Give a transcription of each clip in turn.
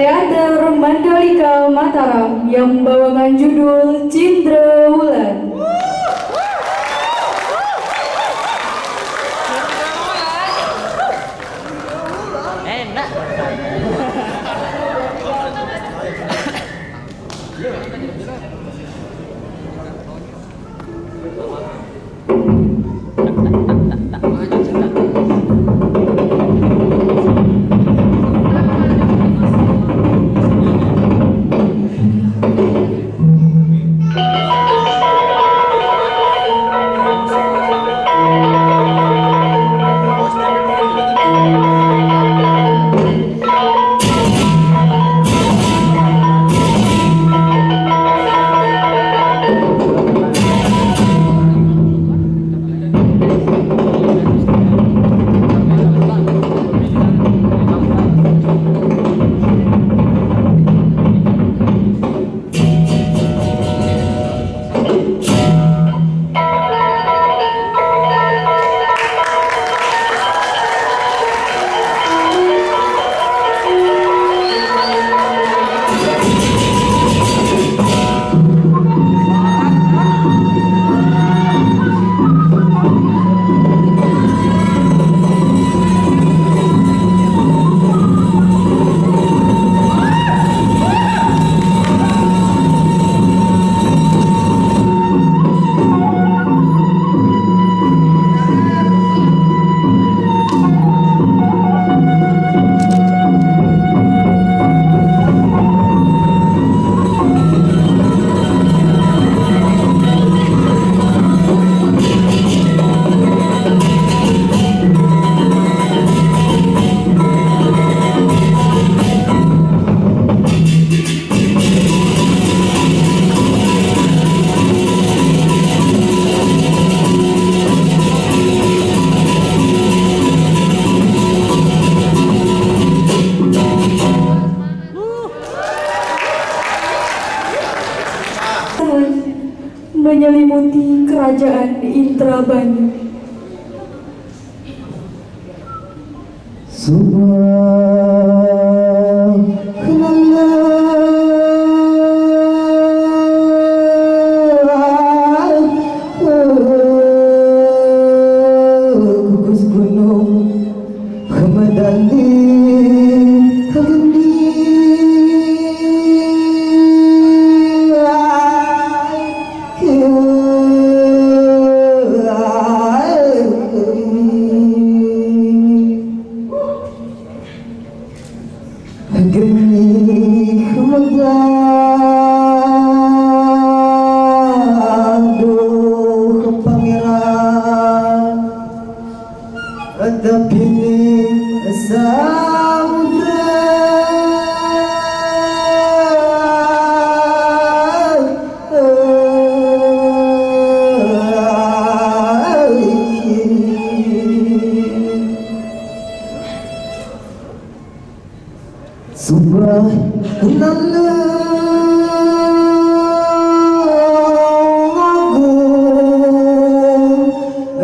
Teater Mandalika Mataram yang membawakan judul Cindra Wulan. Enak. Menyelimuti kerajaan Indrabanu. Gugus gunung Hamadani Hagendi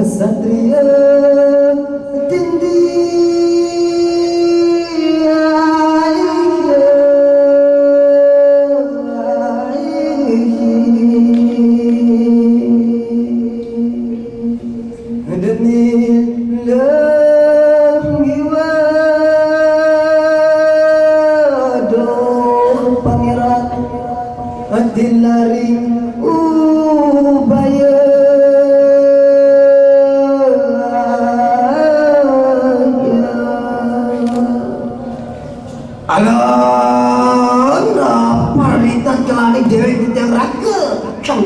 Satria tinggi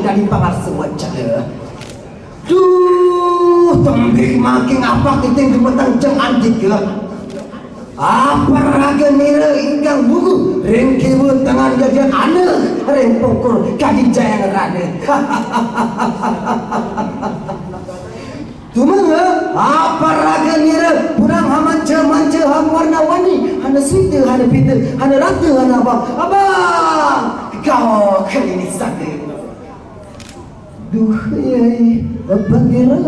dari pangar semua cara. Duh, tembik makin apa kita gemetang ceng antik ke? Apa raga nira ingkang buku rengki tangan jajan ane reng pokor kadi jaya ngerane. Cuma apa raga nira kurang hamance warna wani hana sweet hana pinter hana ratu hana apa kau kali ini sakit. Duh yai pangeran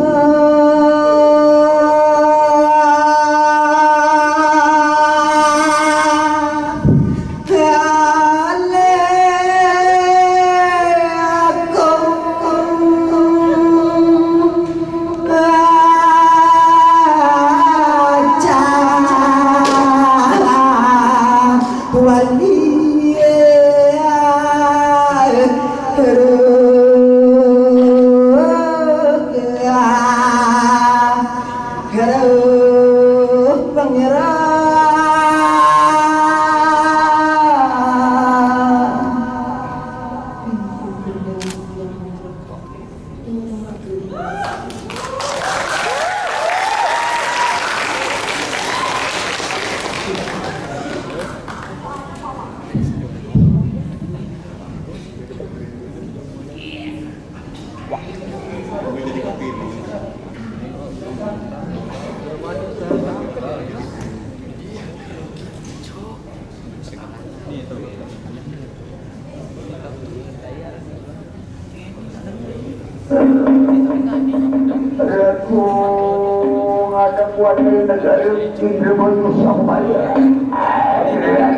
ada buat dari negara di Indonesia Surabaya.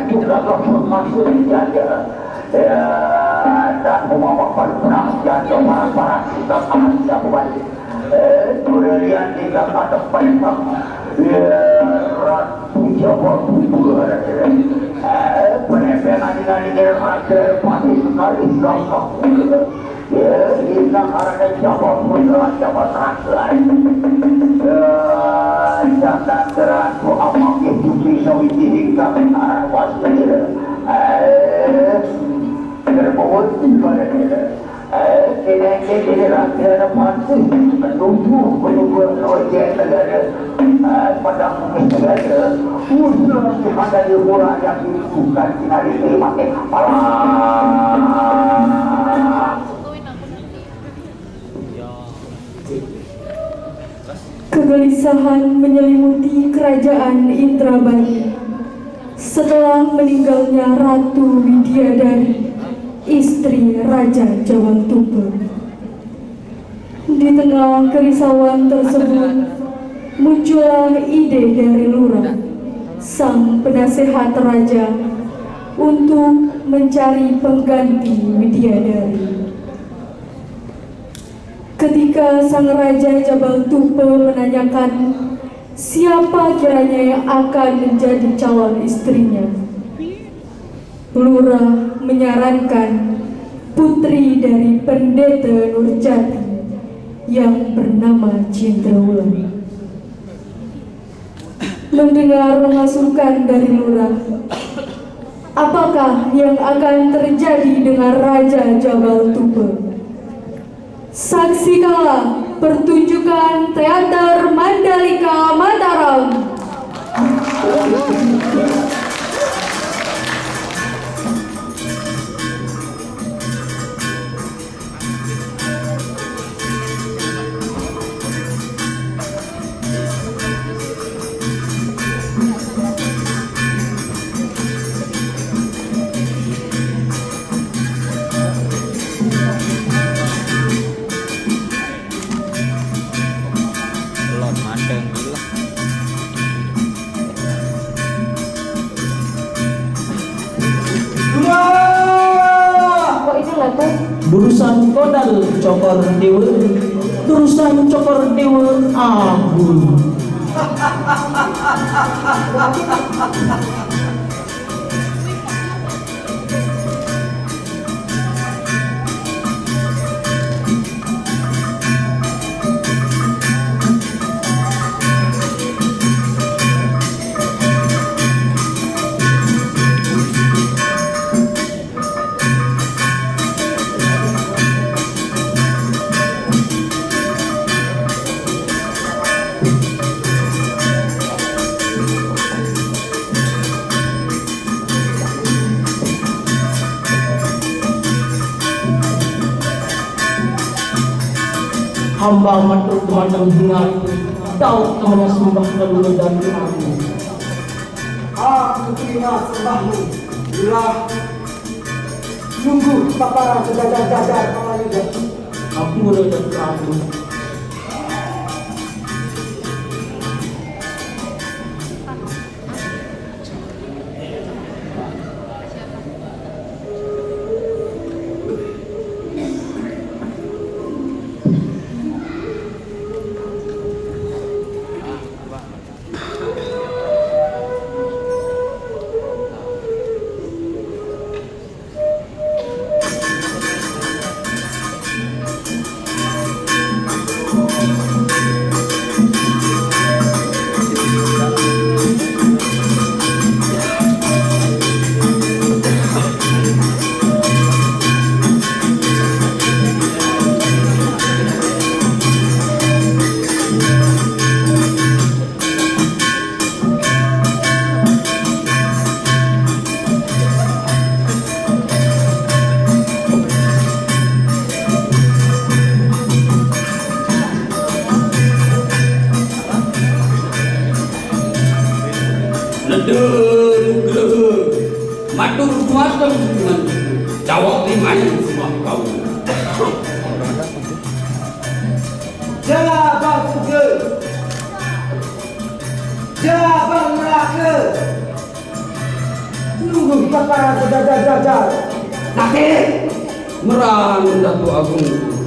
Juga masuk jaga. Dan memaafkan perang jatuh para kita ada kembali. Kemudian kita ada banyak Ratu Jawa Timur. Penembakan ini ada pasti sekali sama. Kita harus Jawa Timur Jawa Tengah. Jangan terlalu amat itu bisa hingga mengarah waspada. Terbawa tinggal kini rakyat masih menunggu wajah negara pada mungkin negara usul ada di orang yang bukan hari ini pakai kepala. Kegelisahan menyelimuti kerajaan Indrabani setelah meninggalnya Ratu Widyadari, istri Raja Jawantubur. Di tengah kerisauan tersebut muncullah ide dari Lurah, sang penasehat raja, untuk mencari pengganti Widyadari. Ketika sang Raja Jawantubur menanyakan siapa kiranya yang akan menjadi calon istrinya, Lurah menyarankan putri dari Pendeta Nurjati yang bernama Cindrawulan. Mendengar masukan dari Lurah, apakah yang akan terjadi dengan Raja Jawantubur? Saksikanlah pertunjukan teater Mandalika Mataram. Burusan kodal cokor dewa, terusan cokor dewa abu. Hamba matur kemandang hingat, tahu hanya sembah kedua dan aku. Aku terima sembahmu, Lurah. Sungguh paparan sejajar-jajar Kamayuda. Aku Raja Prabu. matur muatem dengan jawab limanya semua kau. Jabang Suge, Jabang Neraka, tunggu para jajar-jajar. Nake meran Datu Agung.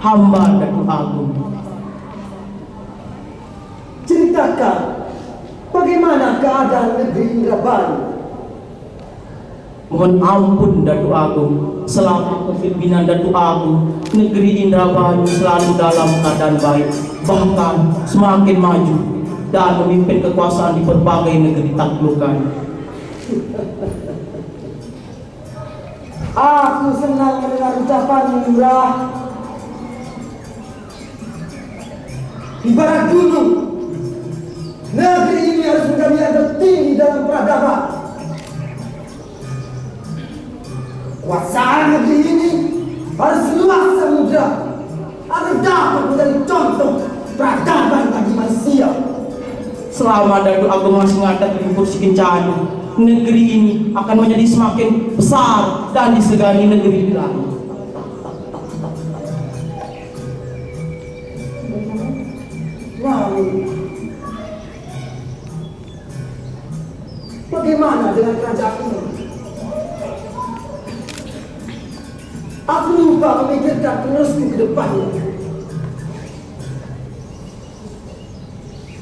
Hamba Datu Agung. Ceritakan bagaimana keadaan negeri Indrabani. Mohon ampun Datu Agung, selama kepimpinan Datu Agung, negeri Indrabani selalu dalam keadaan baik, bahkan semakin maju dan memimpin kekuasaan di berbagai negeri taklukan. Aku senang mendengar ucapan Lurah. Ibarat gunung, negeri ini harus menjadi yang tertinggi dalam peradaban. Kuasaan negeri ini harus luas samudra agar dapat menjadi contoh peradaban bagi manusia. Selama Datu Agung masih ngada di kursi kencana, negeri ini akan menjadi semakin besar dan disegani negeri lain. Namun, bagaimana dengan kerajaan ini? Aku lupa memikirkan penerusku ke depannya.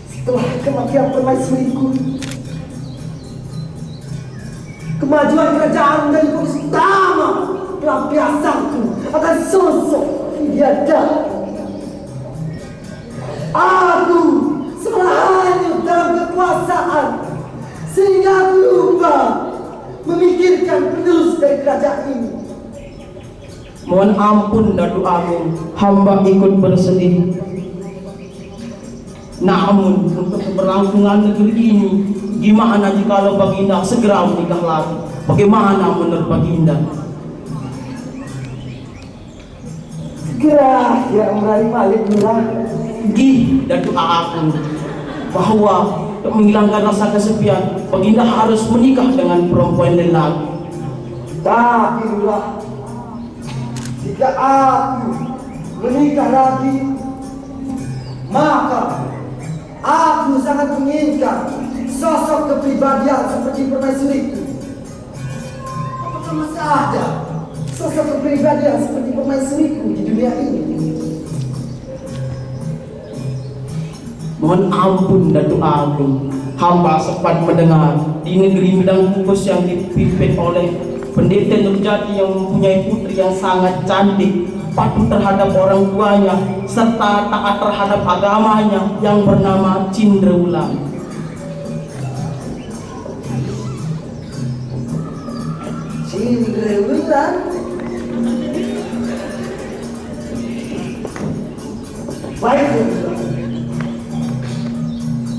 Setelah kematian permaisuriku, kemajuan kerajaan menjadi fokus utama pelampiasanku akan sosok Idiada. Aku salah hanyut dalam kekuasaan sehingga aku lupa memikirkan penerus dari kerajaan ini. Mohon ampun Datu Agung, hamba ikut bersedih. Namun untuk keberlangsungan negeri ini, gimana jikalau Baginda segera menikah lagi? Bagaimana menurut Baginda? Segera ya meraih Malik Nurah. Gih Datu Agung, bahwa untuk menghilangkan rasa kesepian, Baginda harus menikah dengan perempuan lain lagi. Tapi Nurah, jika aku menikah lagi, maka aku sangat menginginkan sosok kepribadian seperti permaisuriku. Apakah masih ada sosok kepribadian seperti permaisuriku di dunia ini? Mohon ampun Datu Agung, hamba sempat mendengar di negeri Medang Kukus yang dipimpin oleh Pendeta Nurjati yang mempunyai putri yang sangat cantik, patuh terhadap orang tuanya, serta taat terhadap agamanya yang bernama Cindrawulan. Cindrawulan? Baiklah,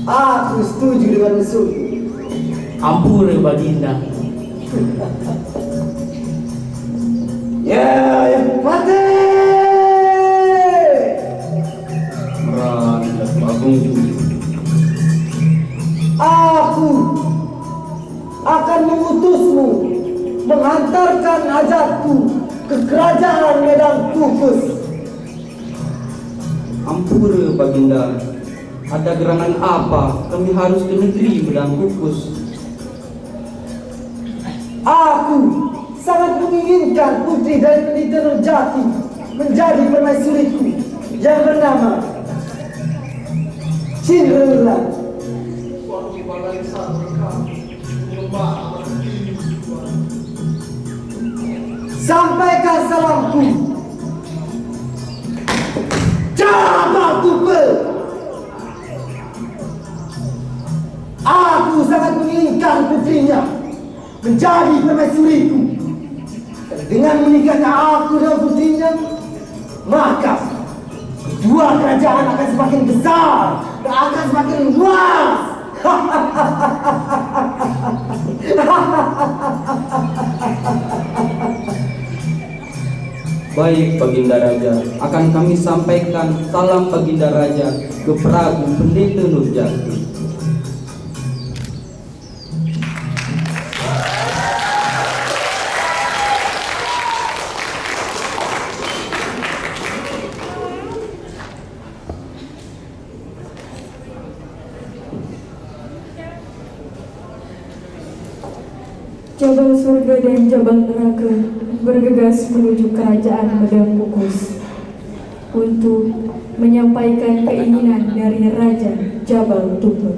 aku setuju dengan usul. Ampura Baginda. Ya, mati! Meran Datu Agung. Aku akan mengutusmu menghantarkan hajatku ke kerajaan Medang Kukus. Ampura Baginda, ada gerangan apa kami harus ke negeri Medang Kukus? Aku sangat menginginkan putri dari Pendeta Nurjati menjadi permaisuriku yang bernama Cindrawulan. Sampaikan salamku. Jabang Tupel. Aku sangat menginginkan putrinya menjadi permaisuriku. Dengan menikahnya aku dengan putrinya, maka Dua kerajaan akan semakin besar dan akan semakin luas. Baik Baginda Raja, akan kami sampaikan salam Baginda Raja ke Prabu Pendeta Nurjati. Jabal surga dan jabal neraka bergegas menuju kerajaan Medang Kukus untuk menyampaikan keinginan dari Raja Jabal Tupa.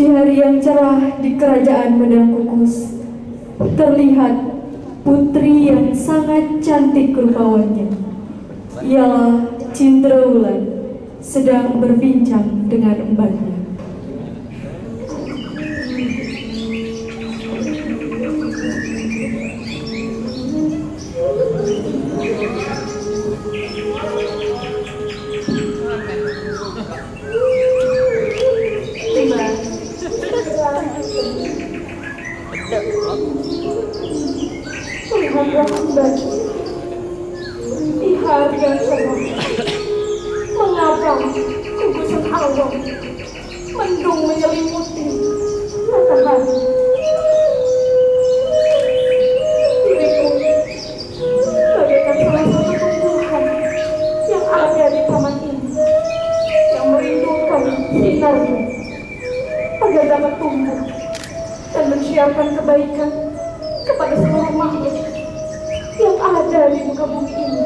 Di hari yang cerah di kerajaan Medang Kukus terlihat putri yang sangat cantik rupawannya, ialah Cindrawulan, sedang berbincang dengan embannya. Lihatlah emban, di hari yang cerah. Mengapa gugusan awan mendung menyelimuti matahari? Diriku bagaikan salah satu tumbuhan yang ada di taman ini, yang merindukan sinarnya agar dapat tumbuh dan mensiarkan kebaikan kepada seluruh makhluk yang ada di muka bumi ini.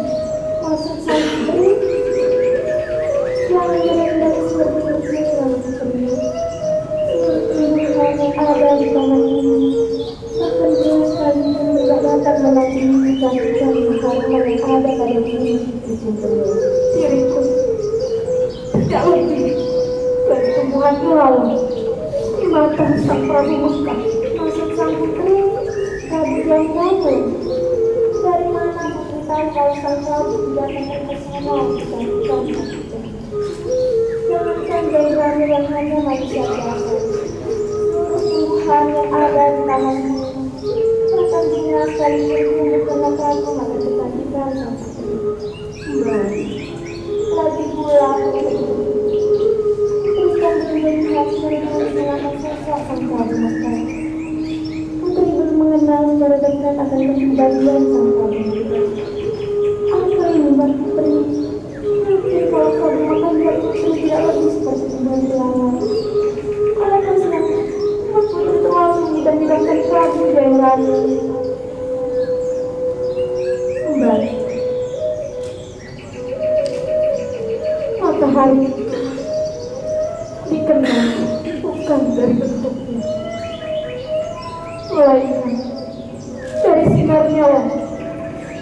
Maksud saya yang merendah seperti selalu sepenuhnya hanya ada di taman ini, bahkan sekalipun tidak dapat melatih dan harapan yang ada pada diri diriku tidak lebih dari tumbuhan laut di mata sang Prabu Mekah. Maksud sang putri Prabu Janggamu, dari mana aku tahu kalau sang Prabu tidak akan terpesona dan jangankan dari yang hanya manusia biasa, Tuhan yang ada di taman ini, bahkan jika sekalipun bukanlah Prabu maka ketakutan sang putri. Lagi pula teruskan melihat seribu silakan sosok sang Prabu Mekah. Putri belum mengenal secara dekat akan kepribadian sang Prabu Mekah. Apa ini Mbak Putri? Mungkin kalau Prabu Mekah Mbak Putri tidak lebih seperti tumbuhan belanga. Alangkah senangnya Mbak Putri terlalu dan Prabu Jayarani. Mbak, matahari dikenal bukan dari bentuknya, melainkan dari sinarnya lah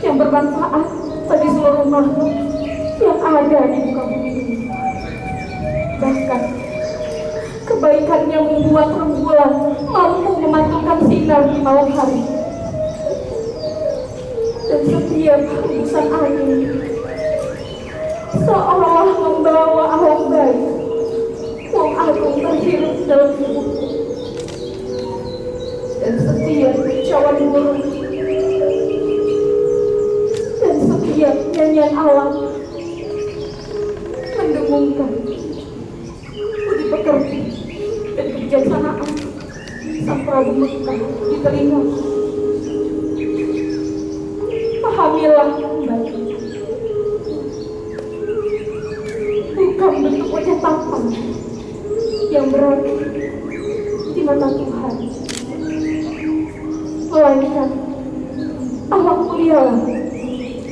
yang bermanfaat bagi seluruh makhluk yang ada di muka bumi ini. Bahkan kebaikannya membuat rembulan mampu memantulkan sinar di malam hari, dan setiap hembusan angin seolah membawa alam baik Wong Agung terhirup dalam tubuhku, dan setiap kicauan burung dan setiap nyanyian alam mendengungkan budi pekerti dan kebijaksanaan sang Prabu Mekah di telingaku. Pahamilah Mbak, bukan bentuk wajah tampan yang berarti di mata Tuhan, melainkan akhlak mulia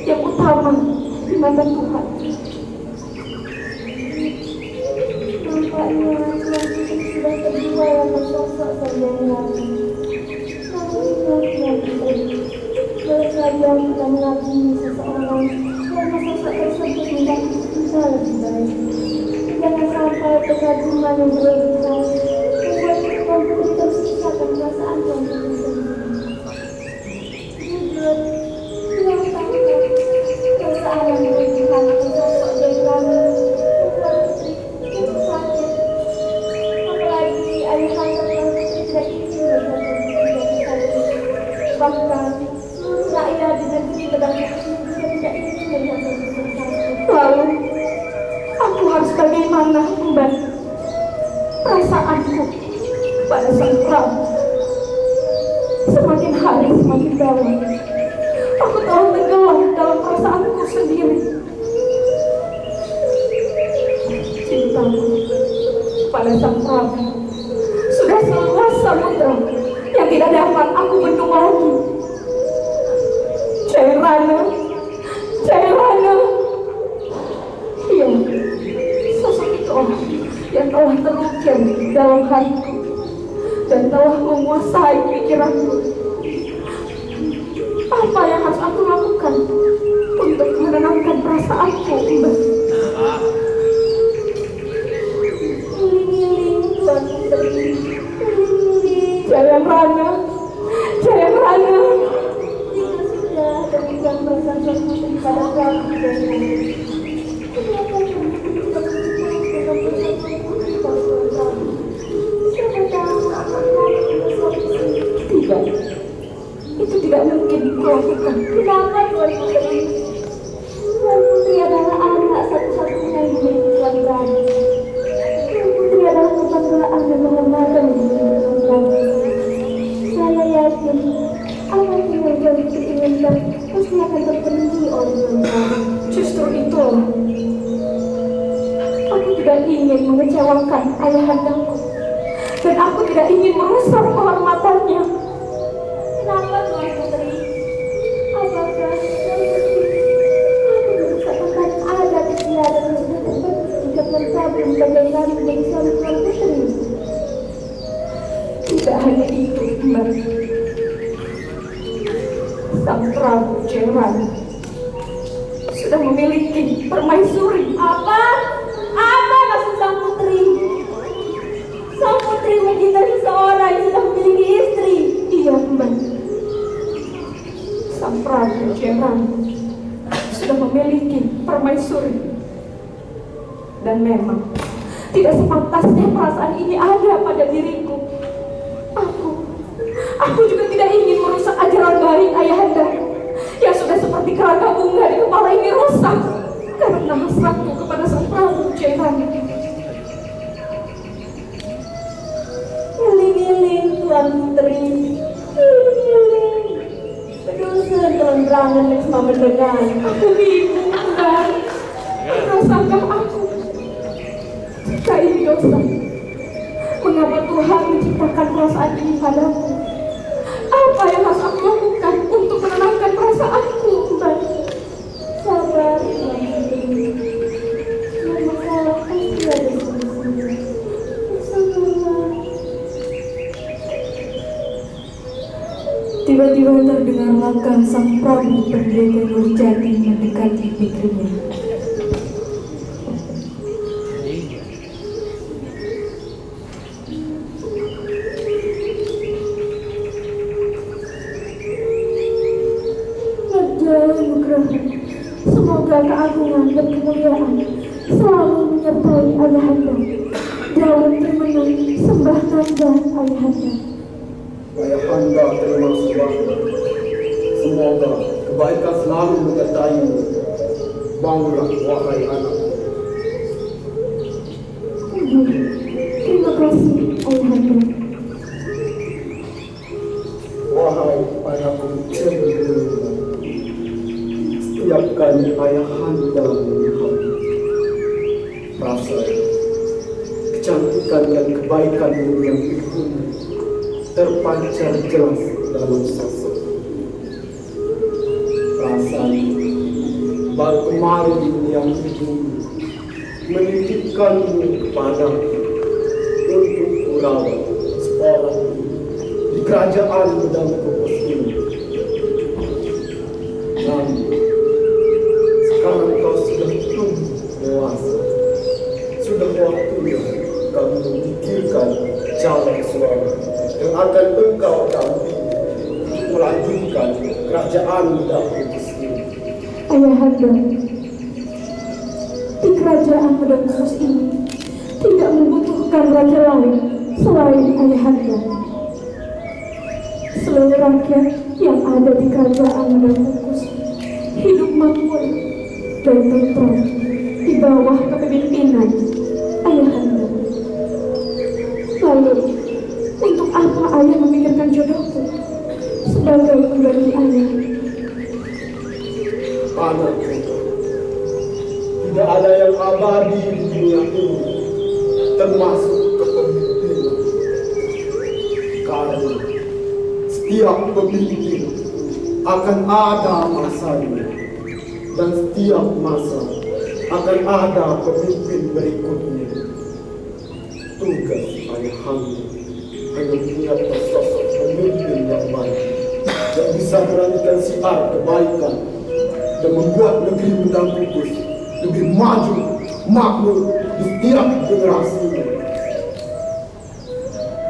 yang utama di mata Tuhan. Nampaknya sudah kedua yang bersosok saja lagi. Boleh saja kita mengabdi seseorang karena sosok tersebut menjadi kita lebih baik. Jangan sampai kegaduhan yang berlebihan membuat kita tersesat dan perasaan yang sendiri. bagaimana Mbak perasaanku pada sang Prabu. Semakin hari semakin dalam. Aku telah tenggelam dalam perasaanku sendiri. Cintaku pada sang Prabu sudah seluas samudra yang tidak dapat aku bendung lagi. Jairana, iya, sosok itulah yang telah terukir dalam hatiku dan telah menguasai pikiranku. Apa yang harus aku lakukan untuk menenangkan perasaanku, Mbak? Jairana. Jika sudah demikian bersanjung pada Prabu Jairana. Tidak, itu tidak mungkin kulakukan. Kenapa Tuan Putri? Tuan Putri adalah anak satu-satunya di Tuan Prabu. Tuan Putri adalah kebanggaan dan kehormatan di Tuan Prabu. Saya yakin apa yang Tuan Putri inginkan pasti akan terpenuhi oleh Tuan Prabu. Justru itulah aku tidak ingin mengecewakan ayahandaku, dan aku tidak ingin merusak kehormatannya. Kenapa Tuan Putri? Apakah Tuan Putri aku berkatakan ada istiadat yang sudah terbukti jika Tuan Prabu menjadikan menjadi suami Tuan Putri? Tidak hanya itu, Mbak. Sang Prabu Jairana sudah memiliki permaisuri. Apa maksud Sang Putri? Sang Putri mencintai seseorang yang sudah memiliki istri. Iya, Mbak. Sang Prabu Jairana sudah memiliki permaisuri. Dan memang tidak sepantasnya perasaan ini ada pada diriku. Aku juga tidak ingin merusak ajaran baik ayahandaku yang sudah seperti kerangka bunga di kepala ini rusak karena hasratku kepada sang Prabu Jairana. Giling-giling Tuan Putri, giling-giling. Berdosa terang-terangan yang semua mendengar. Aku bingung, Mbak. Rasakah aku jika ini dosa? Mengapa Tuhan menciptakan perasaan ini padaku? Apa yang harus aku lakukan untuk menenangkan perasaanku, Mbak? Sabar, Tuan Putri. Semua masalah pasti ada solusinya. Bersabarlah. Tiba-tiba terdengar langkah sang Prabu Pendeta Nurjati mendekati putrinya. Semoga keagungan dan kemuliaan selalu menyertai ayahanda. Daun termenung sembah nanda ayahanda. Ayahanda terima sembah. Semoga kebaikan selalu menyertai-Mu. Bangunlah wahai anak. Terima kasih ayahanda. Wahai anakku cenderung. Setiap kali ayahanda melihat rasa kecantikan dan kebaikanmu yang itu terpancar jelas dalam sosok. Rasanya baru kemarin yang itu menitipkanmu kepada untuk merawat seorang di kerajaan Bedang Kukus ini. Namun sekarang kau sudah tumbuh dewasa. Sudah waktunya kamu memikirkan jalan suara yang akan engkau dampingi melanjutkan kerajaan Bedang Kukus ini. Ayahanda, di kerajaan Bedang Kukus ini tidak membutuhkan raja lain selain ayahanda. Seluruh rakyat yang ada di kerajaan Bedang Kukus hidup makmur dan tentram. di bawah kepemimpinan ayahanda. Lalu, untuk apa ayah memikirkan jodohku sebagai pengganti ayah? Anakku, tidak ada yang abadi di dunia ini, termasuk kepemimpinan. Karena setiap pemimpin akan ada masanya, dan setiap masa akan ada pemimpin berikutnya. Tugas ayahanda hanya menyiapkan sosok pemimpin yang baik, yang bisa menantikan siar kebaikan dan membuat negeri Mendang Kudus lebih maju, makmur di setiap generasinya.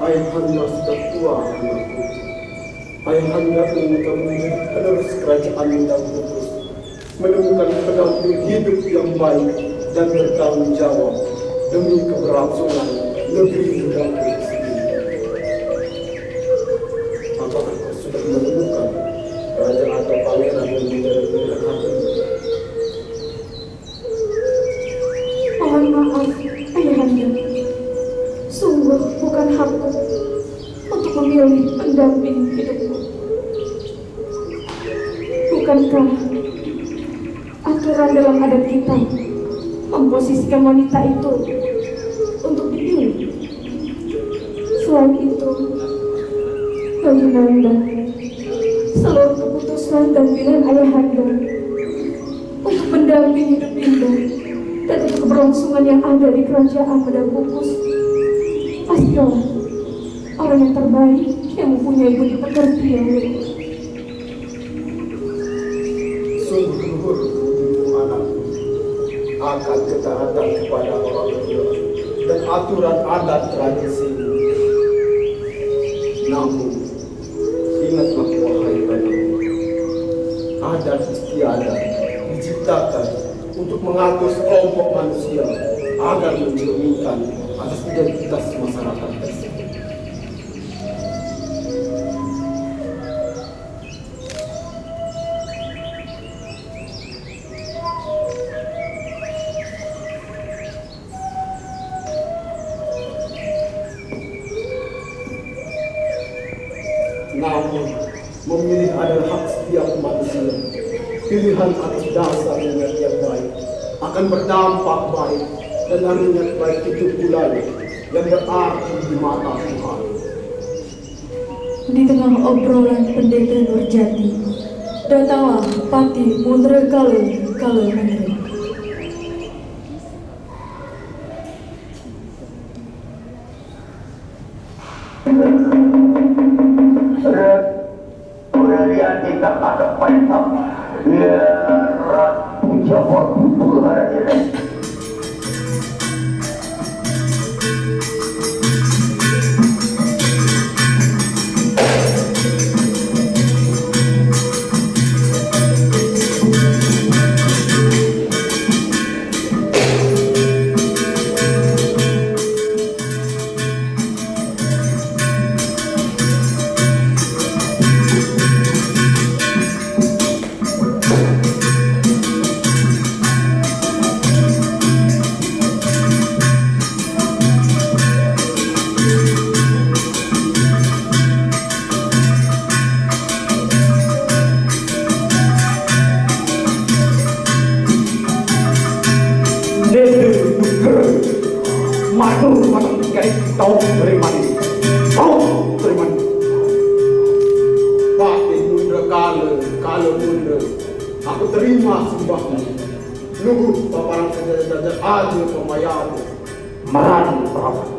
Ayahanda sudah tua, anakku. Ayahanda ingin kamu menjadi penerus kerajaan Mendang Kudus, menemukan pendamping hidup yang baik dan bertanggung jawab demi keberlangsungan negeri Mendang Kudus ini. Apakah kau sudah menemukan raja atau pangeran yang menjadi pilihan hatimu? Mohon maaf, ayahanda. Sungguh bukan hakku untuk memilih pendamping hidupku. Bukankah aturan dalam adat kita memposisikan wanita itu untuk dipilih? Selain itu, bagi Nanda, seluruh keputusan dan pilihan ayahanda untuk mendampingi hidup Dinda dan untuk keberlangsungan yang ada di kerajaan Mendang Kudus, pastilah orang yang terbaik yang mempunyai budi pekerti yang luhur. Sungguh luhur budimu, anakku, akan ketaatan kepada orang tua dan aturan adat tradisi. Namun, ingatlah wahai anakku, adat istiadat diciptakan untuk mengatur sekelompok manusia agar mencerminkan atas identitas masyarakat tersebut. Namun, memilih adalah hak setiap manusia. Pilihan atas dasar niat yang baik akan berdampak baik, dan niat baik itu pula yang berarti di mata Tuhan. Di tengah obrolan Pendeta Nurjati, datanglah Pati Mundra Kale Mundra. Udah lihat kita ada pantang ya ratu Jawa Tuhan ini. Tahu dari mana? Tahu dari mana? Pati Mundra Kale Mundra, aku terima sembahmu. Luhur paparan senjata aja pemayanu, marani perawat.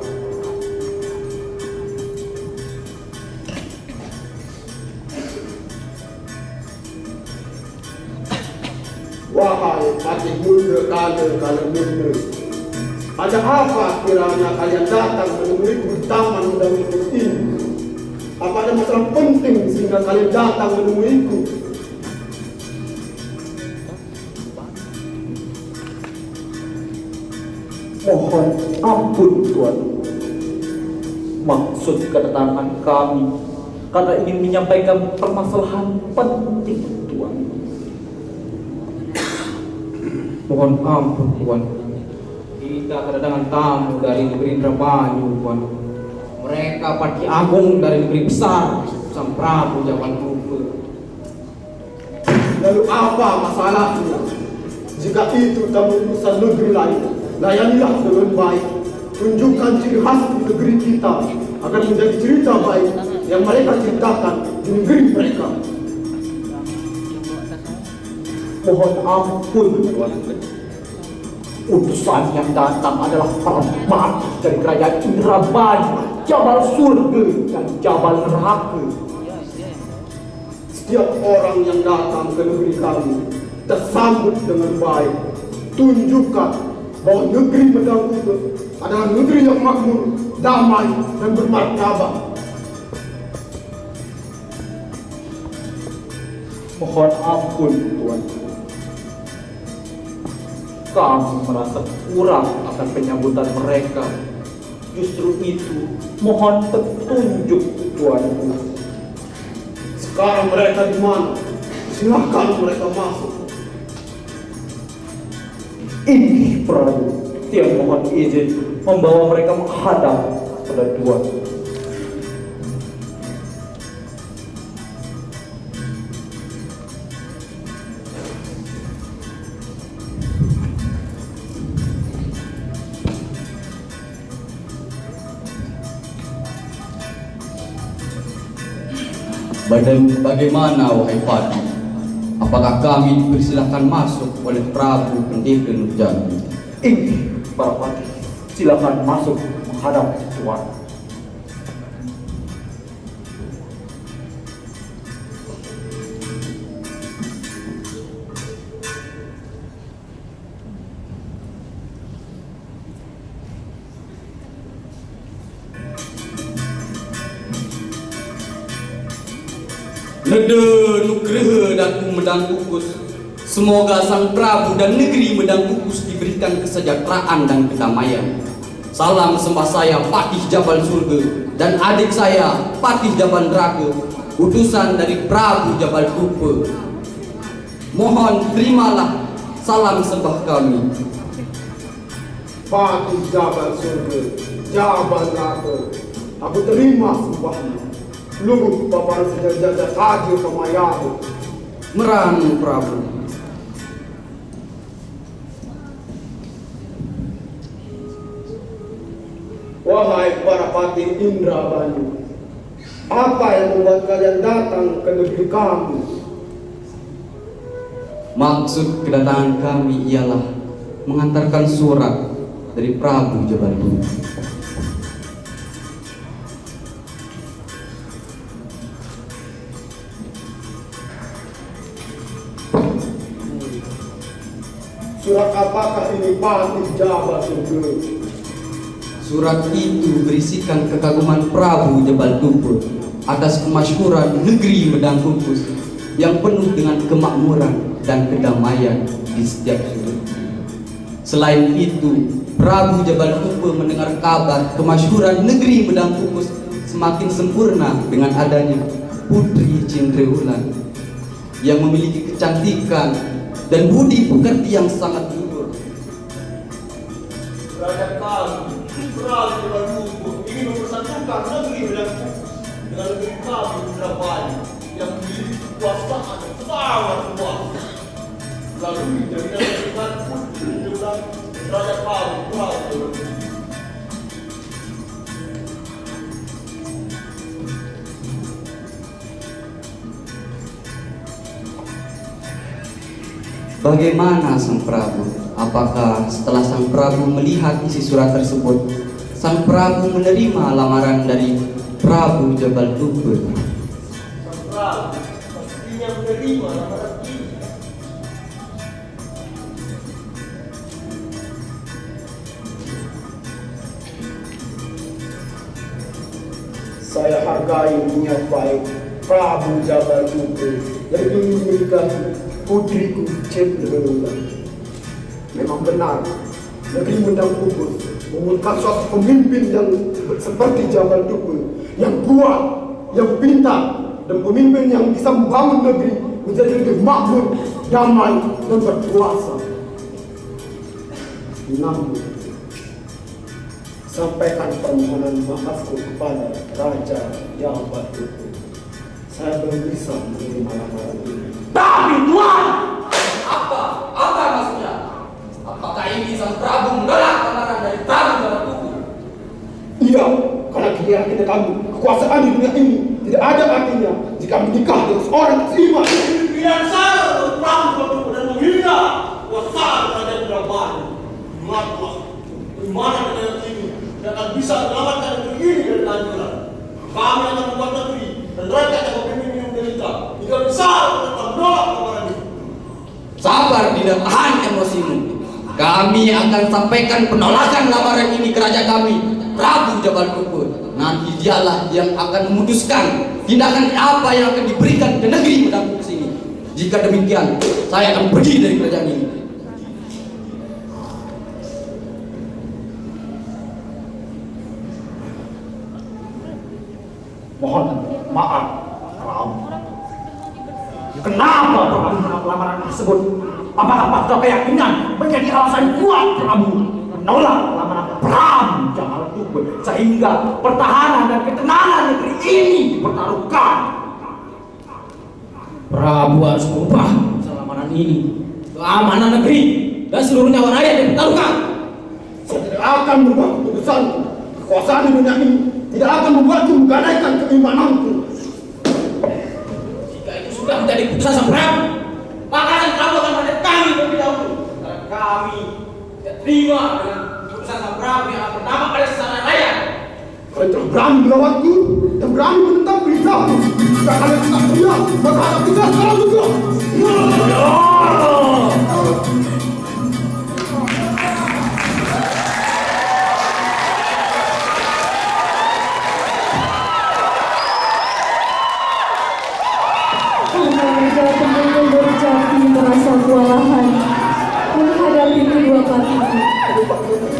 Wahai Pati Mundra Kale Mundra, ada apa kiranya kalian datang menemuiku di taman Mendang Kudus ini? Apa ada masalah penting sehingga kalian datang menemuiku? Mohon ampun Tuan. Maksud kedatangan kami karena ingin menyampaikan permasalahan penting Tuan. Mohon ampun Tuan, kita kedatangan tamu dari negeri Indramayu Tuan. Mereka Pati Agung dari negeri besar Sang Prabu Jabalkupa. Lalu apa masalahnya? Jika itu tamu urusan negeri lain, layanilah dengan baik. Tunjukkan ciri khas di negeri kita akan menjadi cerita baik yang mereka ceritakan di negeri mereka. Mohon ampun Tuan. Utusan yang datang adalah para mati dari kerajaan Indramayu, Jabal Surga dan Jabal Neraka. Setiap orang yang datang ke negeri kami tersambut dengan baik. Tunjukkan bahwa negeri Medangkuba adalah negeri yang makmur, damai dan bermartabat. Mohon ampun Tuan. Kami merasa kurang akan penyambutan mereka. Justru itu, mohon petunjuk Tuanku. Sekarang mereka di mana? Silakan mereka masuk. Ini Prabu, Tiang mohon izin membawa mereka menghadap pada Tuan. Bagaimana wahai Pati? Apakah kami dipersilakan masuk oleh Prabu Pendeta Nurjati? Ini para Pati, silakan masuk menghadap Tuan. Nede Nugraha dan Medang Kukus, semoga Sang Prabu dan negeri Medang Kukus diberikan kesejahteraan dan kedamaian. Salam sembah saya Patih Jabal Surga dan adik saya Patih Jabal Neraka, utusan dari Prabu Jabal Kupa. Mohon terimalah salam sembah kami. Patih Jabal Surga, Jabal Neraka, aku terima sembahmu. Lugu paparan sejajar saja pemayamu. Merang Prabu. Wahai para Patih Indramayu, apa yang membuat kalian datang ke negeri kami? Maksud kedatangan kami ialah mengantarkan surat dari Prabu Jabal Kupa. Surat apakah ini Patih Jabal Surga? Surat itu berisikan kekaguman Prabu Jabal Kupa atas kemasyhuran negeri Medang Kukus yang penuh dengan kemakmuran dan kedamaian di setiap sudut. Selain itu, Prabu Jabal Kupa mendengar kabar kemasyhuran negeri Medang Kukus semakin sempurna dengan adanya Putri Cindrewulan yang memiliki kecantikan dan budi pekerti yang sangat luhur. Raja kami, Prabu Jabal Kupa ingin mempersatukan negeri Medang Kukus dengan negeri kami Indramayu yang memiliki kekuasaan yang sangat luas. Lalu jadinya dengan Putri Cindrewulan Raja kami Prabu Jabal Kupa. Bagaimana Sang Prabu? Apakah setelah Sang Prabu melihat isi surat tersebut, Sang Prabu menerima lamaran dari Prabu Jabal Kupa? Sang Prabu pastinya menerima lamaran ini. Saya hargai niat baik Prabu Jabal Kupa yang ingin menikahi putriku Cindrewulan. Memang benar, negeri Medang Kukus memerlukan suatu pemimpin yang seperti Jabal Kupa, yang kuat, yang pintar, dan pemimpin yang bisa membangun negeri menjadi lebih makmur, damai, dan berkuasa. Namun, sampaikan permohonan maafku kepada Raja Jabal Tubuh. Saya belum bisa menerima lamaran ini. Tapi Tuhan, apa maksudnya? Apakah ini sang Prabu menolak lamaran dari Prabu Jabal Tubuh? Iya, karena giliran kita kamu kekuasaan di dunia ini tidak ada artinya jika menikah dengan seorang terima. Pilihan saya untuk Prabu Jabal Tubuh dan menghina kekuasaan Raja Jabal. Ingatlah, bagaimana negara ini tidak akan bisa menyelamatkan negeri ini dari kehancuran. Kami akan membuat negeri dan rakyat yang memimpin minum derita jika bisa tetap menolak lamaran ini. Sabar, tidak tahan emosimu. Kami akan sampaikan penolakan lamaran ini ke raja kami, Prabu Jabal Tubuh. Nanti dialah yang akan memutuskan tindakan apa yang akan diberikan ke negeri Medangkupus ini. Jika demikian, saya akan pergi dari kerajaan ini. Mohon maaf, Prabu. Kenapa Prabu menolak lamaran tersebut? Apakah faktor keyakinan menjadi alasan kuat Prabu menolak lamaran Prabu Jabal Tubuh sehingga pertahanan dan ketenangan negeri ini dipertaruhkan? Prabu harus berubah lamaran ini. Keamanan negeri dan seluruh nyawa rakyat dipertaruhkan. Saya tidak akan merubah keputusan. Kekuasaan di dunia ini tidak akan membuatku menggadaikan keimananku. Jika itu sudah menjadi keputusan sang Prabu, maka sang Prabu akan menghadap kami terlebih dahulu. Karena kami tidak terima dengan keputusan sang Prabu yang akan berdampak pada sesama rakyat. Kalian telah berani melawanku dan berani menentang perintahku. Jika kalian tetap diam, maka hadap kita sekarang juga. Raja Temenggung Berjati merasa kewalahan menghadapi kedua patiku.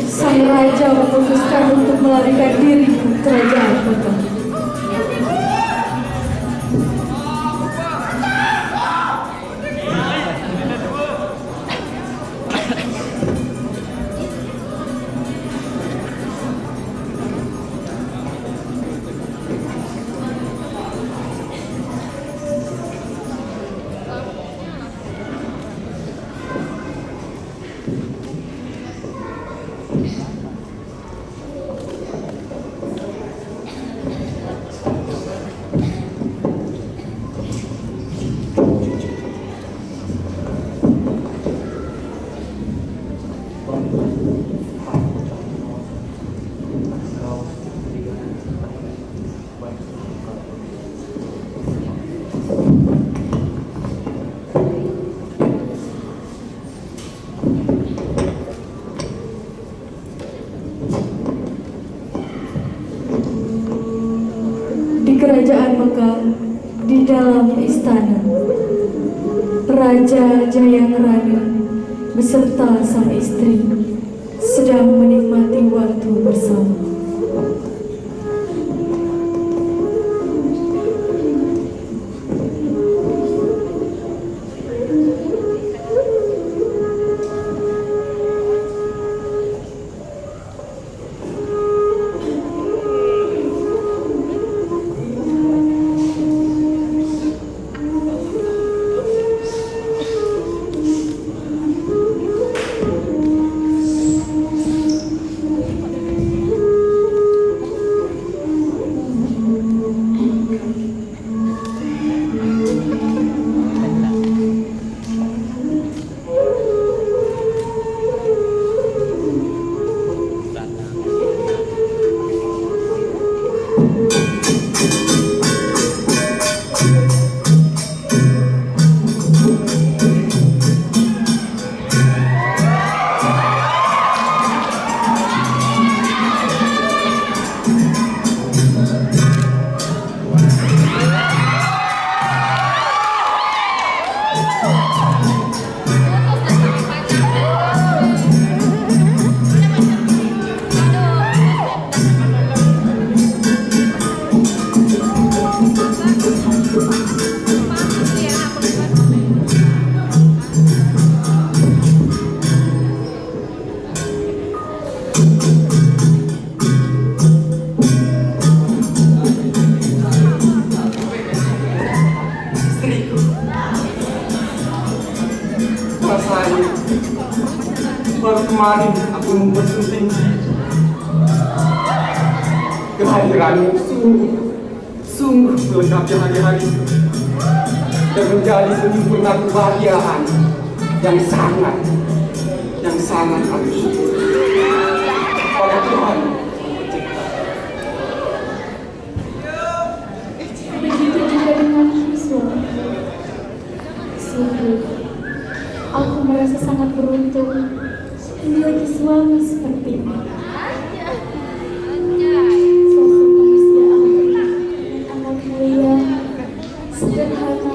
Sang raja memutuskan untuk melarikan diri ke kerajaan Batam. Kerajaan Mekah, di dalam istana, Raja Jayangrani beserta sang istri sedang menikmati waktu bersama. hari aku bersunting. Kehadiranmu sungguh melengkapi hari-hari dan menjadi penyempurna kebahagiaan yang sangat aku syukuri pada Tuhan pencipta. Begitu juga dengan suami. Sungguh, aku merasa sangat beruntung memiliki suami seperti ini. Sosok manusia amat amat mulia, sederhana,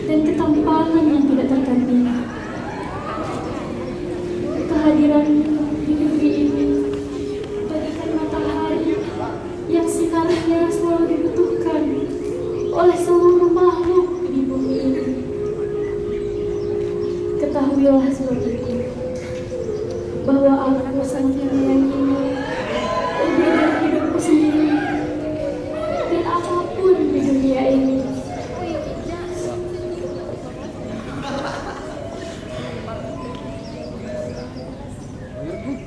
dan ketampanan yang tidak tertandingi. Kehadiran di negeri ini bagaikan matahari yang sinarnya selalu dibutuhkan oleh seluruh makhluk di bumi ini. Ketahuilah suamiku, bahwa aku sangat menyayangimu lebih dari hidupku sendiri dan apapun di dunia ini.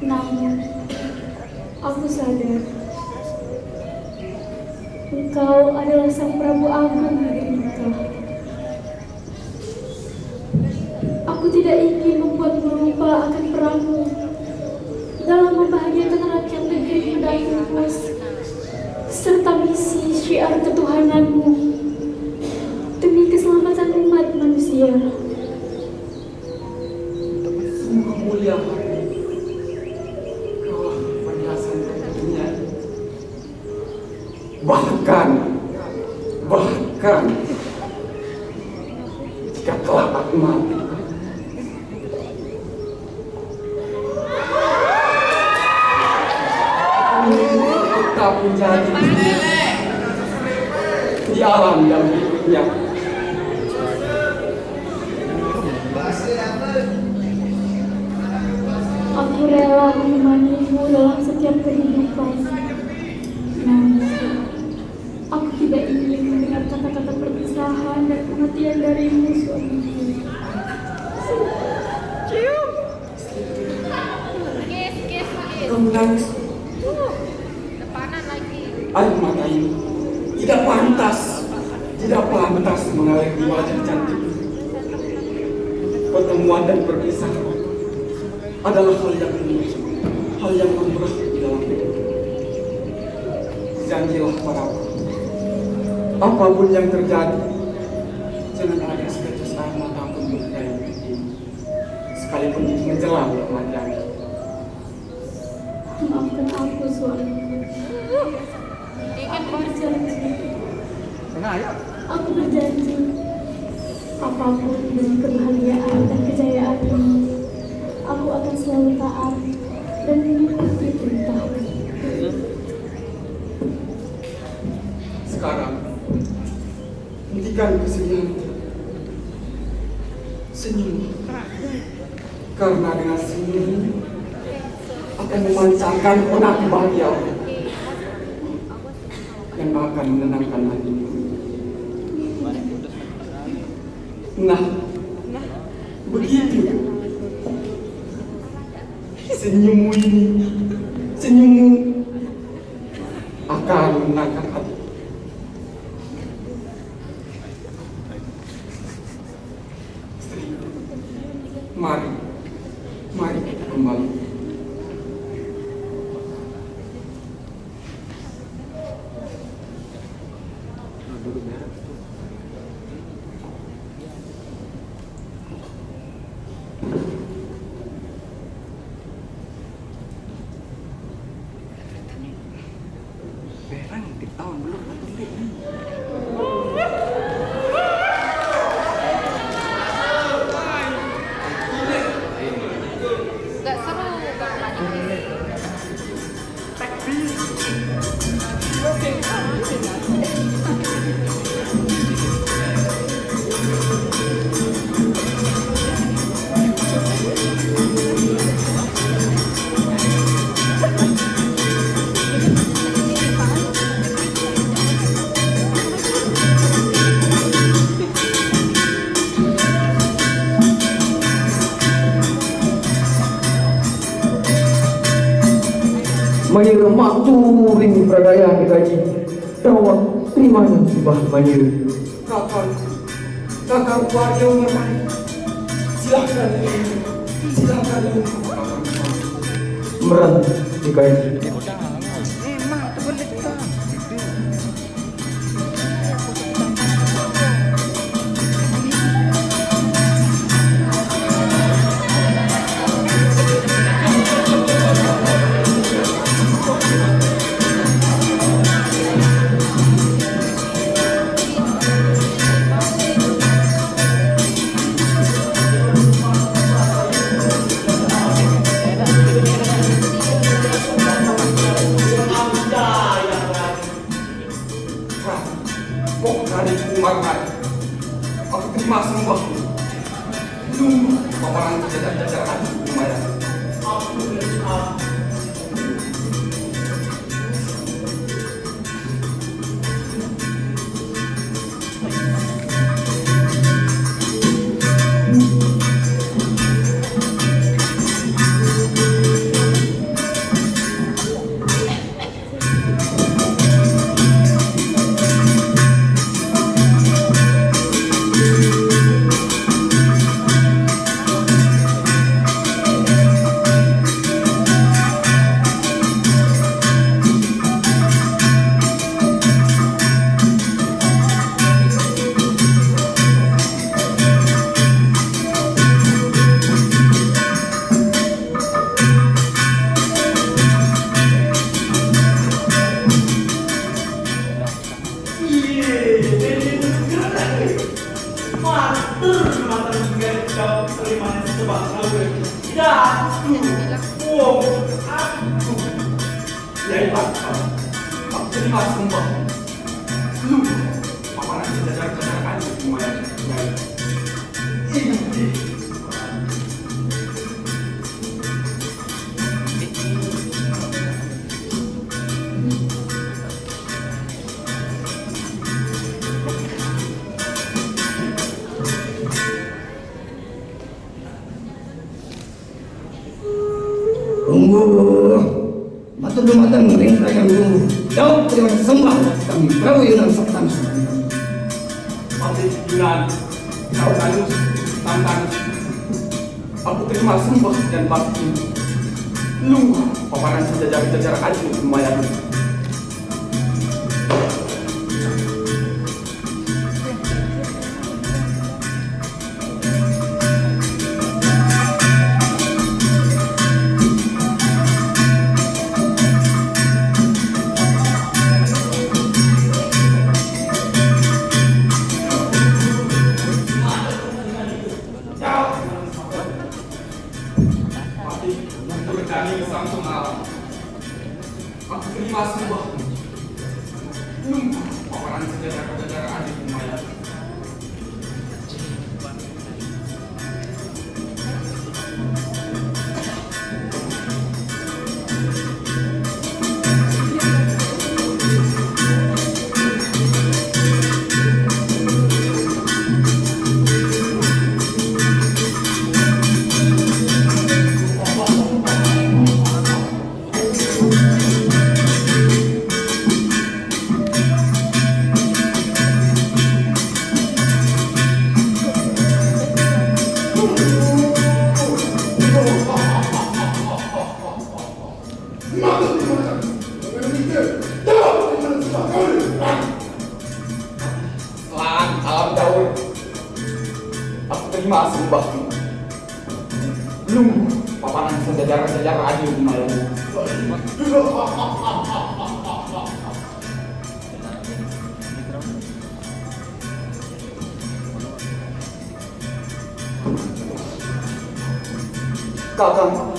Namun, aku sadar engkau adalah sang Prabu Agung negeri kita. Aku tidak ingin membuatmu lupa akan peranmu dalam membahagiakan rakyat negeri Medangkupus serta misi syiar ketuhananmu demi keselamatan umat manusia. Sungguh mulia kaulah perhiasan dunia. Bahkan jika kelak aku mati, tetap menjadi di alam yang berikutnya. Aku rela menemanimu dalam setiap kehidupan. Namun, aku tidak ingin mendengar kata-kata perpisahan dan kematian darimu, suamiku. Kau menangis. Air mata ini tidak pantas mengalir di wajah cantik. Pertemuan dan perpisahan adalah hal yang lumrah di dalam hidup. Janjilah padaku, apapun yang terjadi, jangan ada setetes air mata pun berkait ini, sekalipun itu menjelang kematian. Maafkan aku, suamiku. Aku berjanji, apapun demi kebahagiaan dan kejayaan ini, aku akan selalu taat dan mengikuti perintahmu. Sekarang, hentikan kesedihan. Senyum. Karena dengan senyum akan memancarkan warna kebahagiaan yang akan menenangkan hatimu. Nah, begitu. Senyummu akan menenangkan hati. Mari kita kembali. Manir maturing pradaya dikaji. Dawat terimanya subah manir. Kakak warga Umar, silakan Meran dikaji. Aku terima sembah. Tunggu paparan jajar-jajar hati lumayan. Aku terima. Matur dumateng ring kayang guru. Daud terima sembah kami Prabu Yunang Sabtan. Abdi Yunan, Daud Anus, Tantan. Aku terima sembah dan bakti. Nunggu paparan sejajar-jajar aji lumayan. Aku terima sembah. Nunggu paparan sejajar-jajar aji lumayan. Terima sembah. Nunggu paparan sejajar-jajar aji lumayan. Kakang,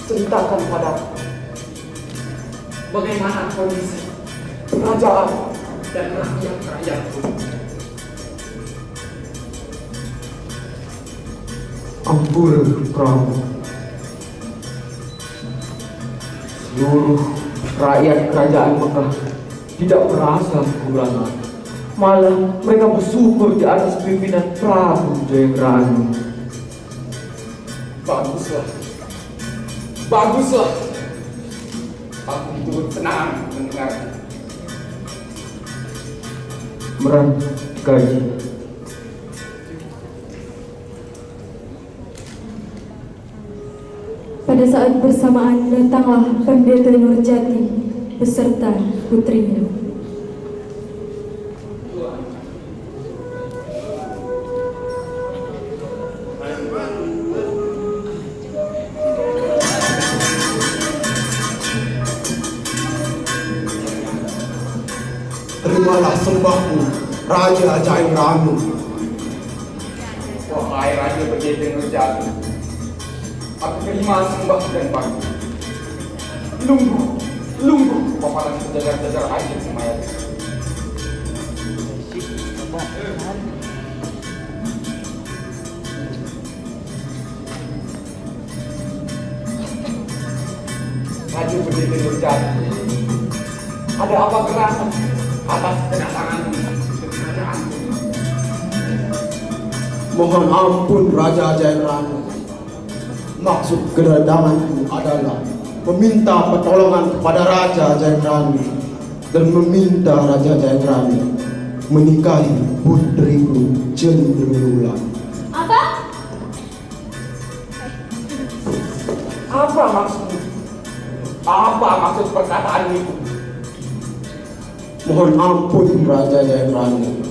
ceritakan padaku bagaimana kondisi kerajaan dan rakyat-rakyatku. Ampun Prabu. Seluruh rakyat kerajaan Mekah tidak merasa kekurangan. Malah mereka bersyukur di atas pimpinan Prabu Jayadrani. Baguslah. Baguslah. Aku turut senang mendengarnya. Meran gaji. Pada saat bersamaan datanglah Pendeta Nurjati beserta putrinya. Terimalah sembahmu, Raja Jairanu. Wahai Raja Pendeta Nurjati, aku terima sembah dan bakti. Lungguh paparan sejajar-jajar air semayat. Raja Pendeta Nurjati, ada apa gerangan atas kedatanganmu ke kerajaanku? Mohon ampun Raja Jairanu. Maksud kedatanganku adalah meminta pertolongan kepada Raja Jairanu dan meminta Raja Jairanu menikahi putriku Cenderulan. Apa? Apa maksudmu? Apa maksud perkataan itu? Mohon ampun Raja Jairanu,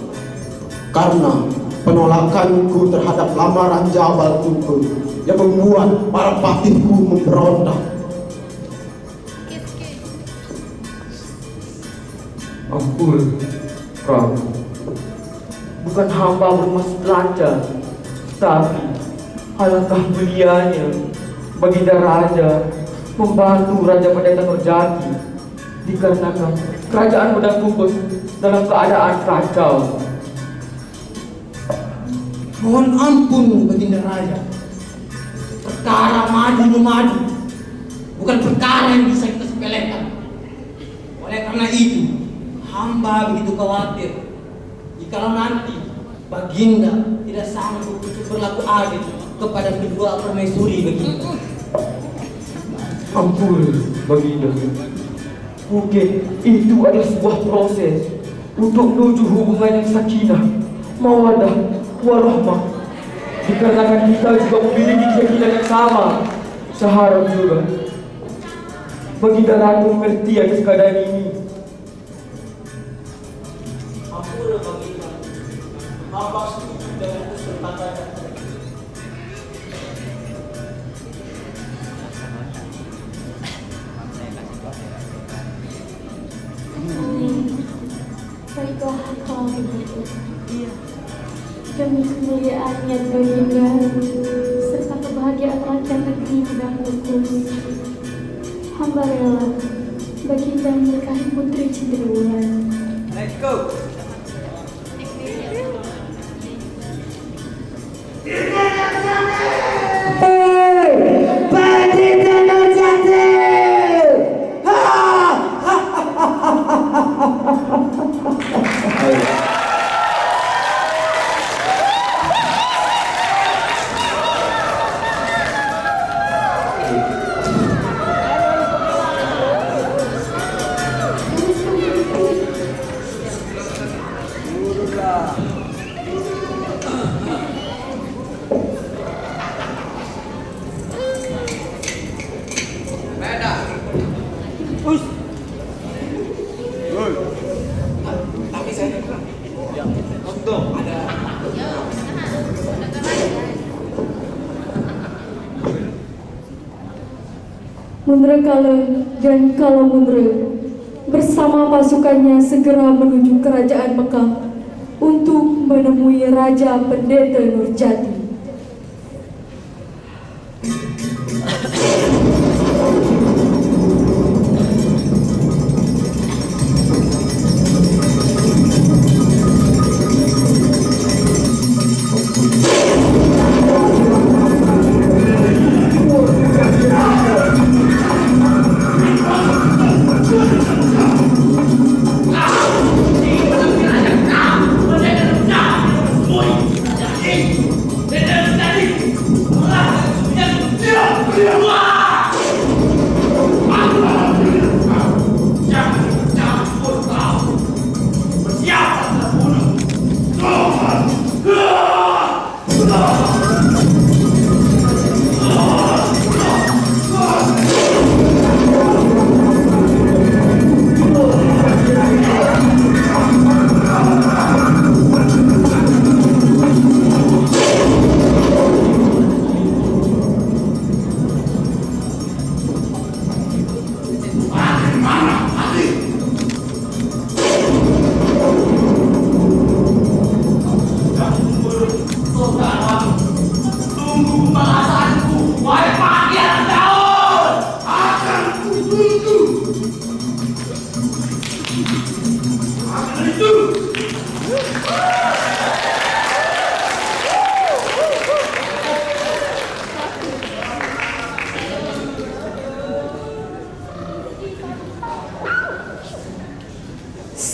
karena penolakanku terhadap lamaran Jabal Tukur yang membuat para patihku memberontak. Ampun, Prabu. Bukan hamba bermaksud lancar, tapi alangkah mulianya Baginda Raja membantu Raja Pendeta Nurjati dikarenakan kerajaan Medang Kumbus dalam keadaan kacau. Mohon ampun Baginda Raja. Perkara madu memadu bukan perkara yang bisa kita sepelekan. Oleh karena itu, hamba begitu khawatir jikalau nanti Baginda tidak sanggup untuk berlaku adil kepada kedua permaisuri Baginda. Ampun, Baginda. Mungkin itu adalah sebuah proses untuk menuju hubungan yang sakinah, mawaddah, warahmah. Dikarenakan kita juga memiliki keyakinan yang sama, seharap juga Baginda Ratu mengerti atas keadaan ini. Ampun Baginda, hamba setuju dengan kesertakannya. Baiklah kalau begitu. Demi kemuliaannya Baginda serta kebahagiaan rakyat negeri Medang Kumbus, hamba rela Baginda menikahi putri Cenderulan. Let's go. Pendeta Nurjati. Mundra Kala dan Kala Mundra bersama pasukannya segera menuju kerajaan Mekah untuk menemui Raja Pendeta Nurjati.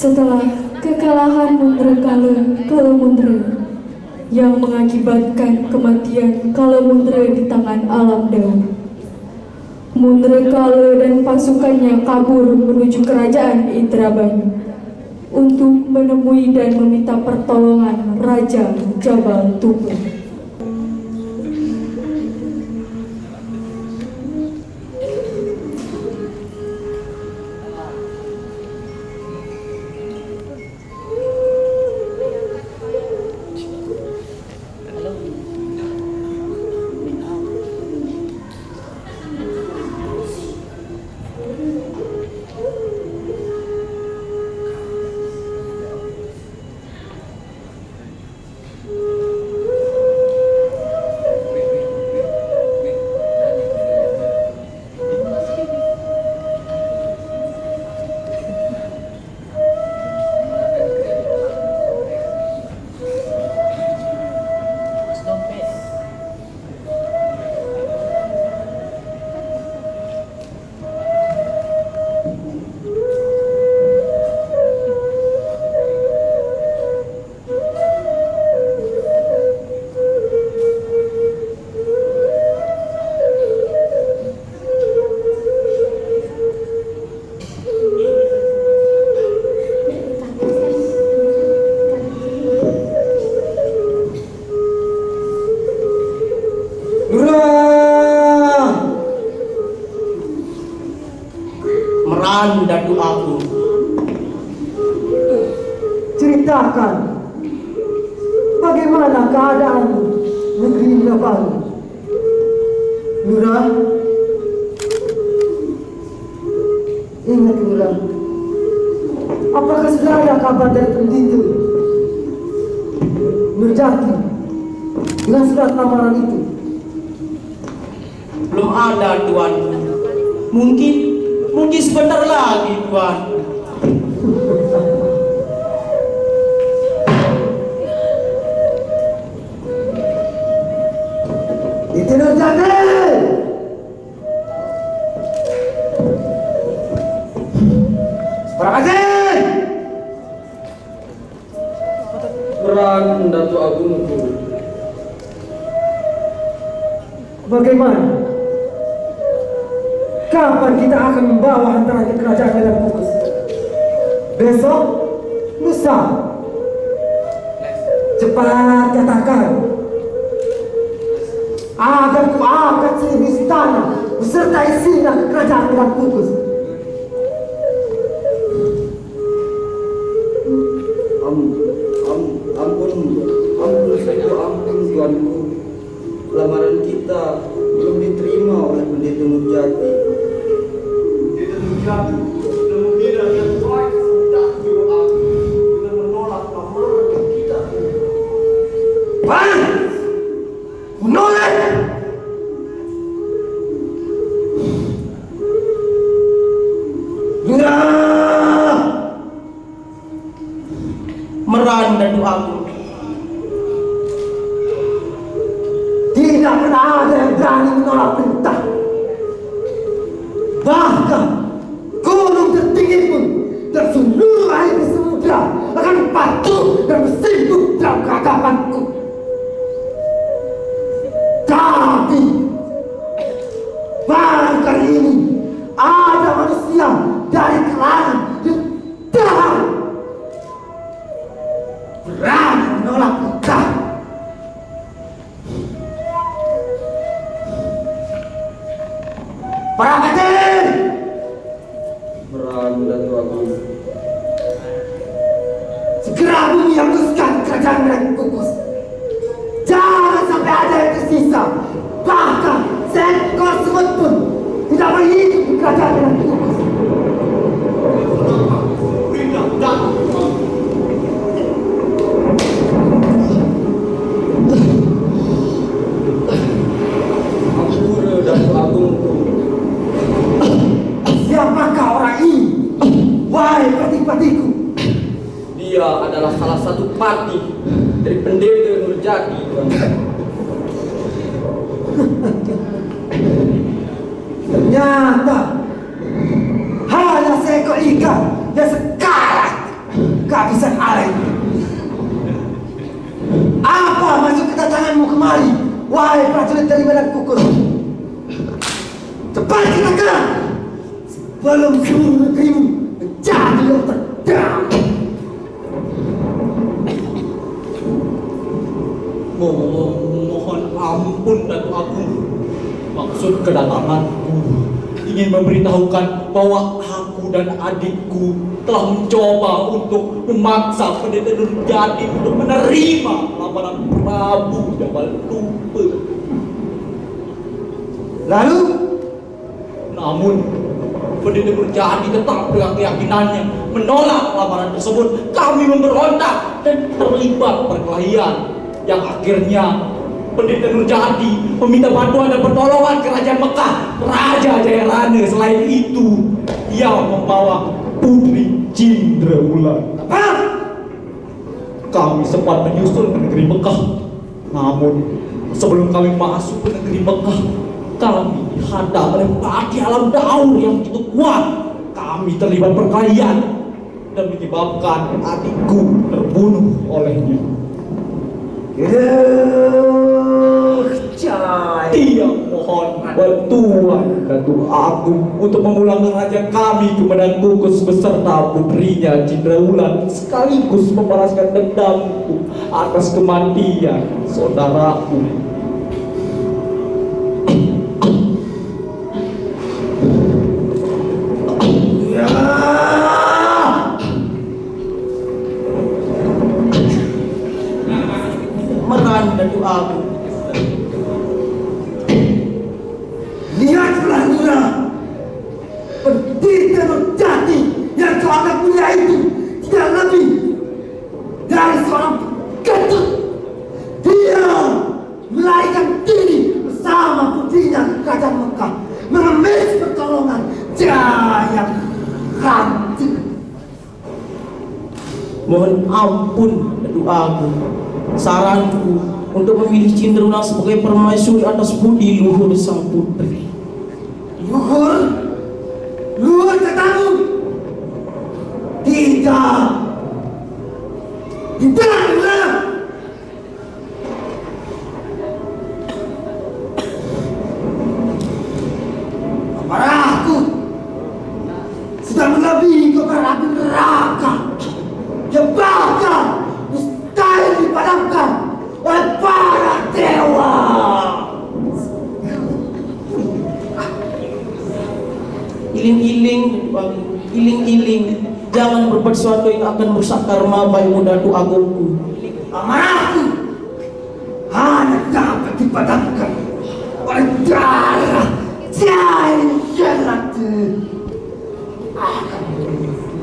Setelah kekalahan Mundre Kale Mundre yang mengakibatkan kematian Kale Mundre di tangan Alam Daun, Mundre Kale dan pasukannya kabur menuju kerajaan Indramayu untuk menemui dan meminta pertolongan Raja Jabal Tubuh. Datu Agung, ceritakan bagaimana keadaan negeri Indramayu. Lurah, ingat Lurah, apakah sudah ada kabar dari pendeta Nurjati dengan surat lamaran itu? Belum ada, Tuan. Mungkin sebentar lagi, Tuan. Itu Nurjati. Perhatian. Perang Datu Agungku. Bagaimana? Kapan kita akan membawa hantaran ke kerajaan Medan Kukus? Besok? Lusa? Cepat katakan agar ku angkat seribu istana beserta isinya ke kerajaan Medan Kukus. Ampun Tuanku, lamaran kita belum diterima oleh pendeta Nurjati. Pendeta Nurjati sudah mengira yang baik sudah doa dengan menolak lamaran kita. Menolak? Meran Datu Agung. Tidak pernah ada yang berani menolak perintah. Bahkan gunung tertinggi pun dan seluruh air di samudra akan patuh dan bersimpuh dalam kehadapanku. Tapi baru kali ini ada manusia dari kalangan yang dalam berani menolak perintah. Para Kadir, Meran Datu Agung. segera bumi hapuskan kerajaan Medan Kukus. Jangan sampai ada yang tersisa. Bahkan seekor semut pun tidak boleh hidup di kerajaan Medan Kukus. Perintah datang. Ampura Datu Agungku. Siapakah orang ini? Wahai pati-patiku. Dia adalah salah satu pati dari pendeta Nurjati, Tuan. Ternyata hanya seekor ikan yang sekarat kehabisan air. Apa maksud kedatanganmu kemari, wahai prajurit dari medan kukur? Cepat katakan sebelum seluruh negerimu menjadi yang terdam. Mohon ampun Datuk Agung. Maksud kedatanganku ingin memberitahukan bahwa aku dan adikku telah mencoba untuk memaksa Pendeta Nurjati untuk menerima lamaran Prabu Jabal Tumpul. Lalu, namun Pendeta Nurjati tetap dengan keyakinannya menolak lamaran tersebut. Kami memberontak dan terlibat perkelahian yang akhirnya Pendeta Nurjati meminta bantuan dan pertolongan kerajaan Mekah, Raja Jayarana. Selain itu, ia membawa Putri Cinderaulan. apa? Kami sempat menyusul ke negeri Mekah. Namun, sebelum kami masuk ke negeri Mekah, kami dihadang oleh pati alam daur yang begitu kuat. Kami terlibat perkelahian dan menyebabkan adikku terbunuh olehnya. Dia mohon bantuan Datuk Agung untuk memulangkan raja kami ke Medan Kukus beserta putrinya Cinderaulan, sekaligus membalaskan dendamku atas kematian saudaraku. Meran Datuk Agung. Lihatlah Nura, Pendeta Nurjati yang kau anggap mulia itu tidak lebih dari seorang ketut. Dia melarikan diri bersama putrinya ke kerajaan Mekah, mengemis pertolongan Jaya Ranti. Mohon ampun Datuk Agung. Saranku untuk memilih Cinderaulan sebagai permaisuri atas budi luhur sang putri. Luhur? Luhur katamu? Tidak. Tidak, Nura. Amarahku sudah melebihi kobaran api neraka yang bakal mustahil dipadamkan oleh para dewa. Iling-iling, iling-iling, jangan berbuat sesuatu yang akan merusak karma baikmu Datuk Agungku. Amarahku hanya dapat dipadamkan oleh darah Jaya Ranti. Akan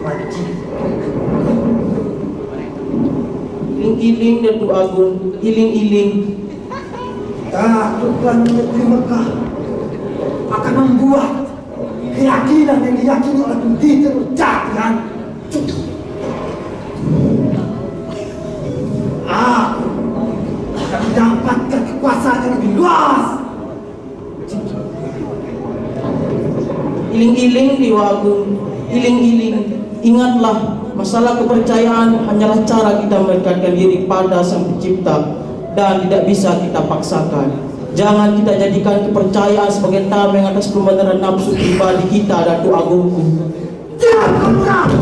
mati. Iling-iling Datuk Agung, iling-iling. Takutkan negeri Mekah akan membuat keyakinan yang diyakini oleh Pendeta Nurjati hancur. Aku akan mendapatkan kekuasaan yang lebih luas. Iling-iling Dewa Agung, iling-iling. Ingatlah, masalah kepercayaan hanyalah cara kita mendekatkan diri pada Sang Pencipta dan tidak bisa kita paksakan. Jangan kita jadikan kepercayaan sebagai tameng atas kebenaran nafsu pribadi kita Datuk Agungku. Jangan kurang.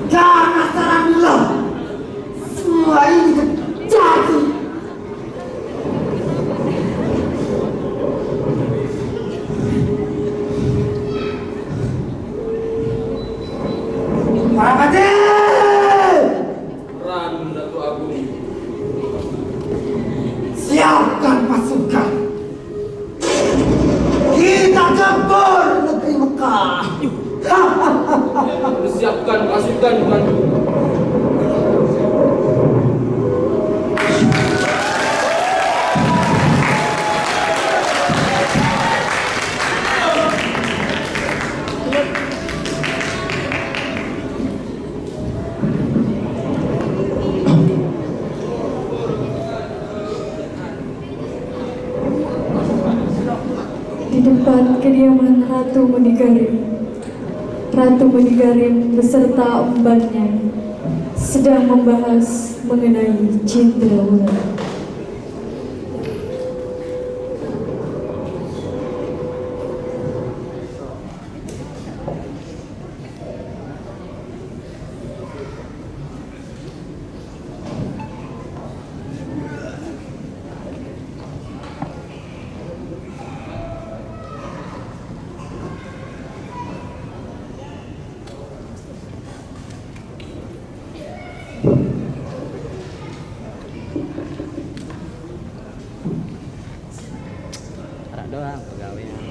Karena saranlah semua ini terjadi. Para Patil! Ran Datuk Agung. Siapkan pasukan. Kita gempur negeri Mekah. Siapkan pasukan Bantu. kediaman Ratu Menigarim. Ratu Menigarim beserta embannya sedang membahas mengenai Cindrawulan. Doang pegawaian.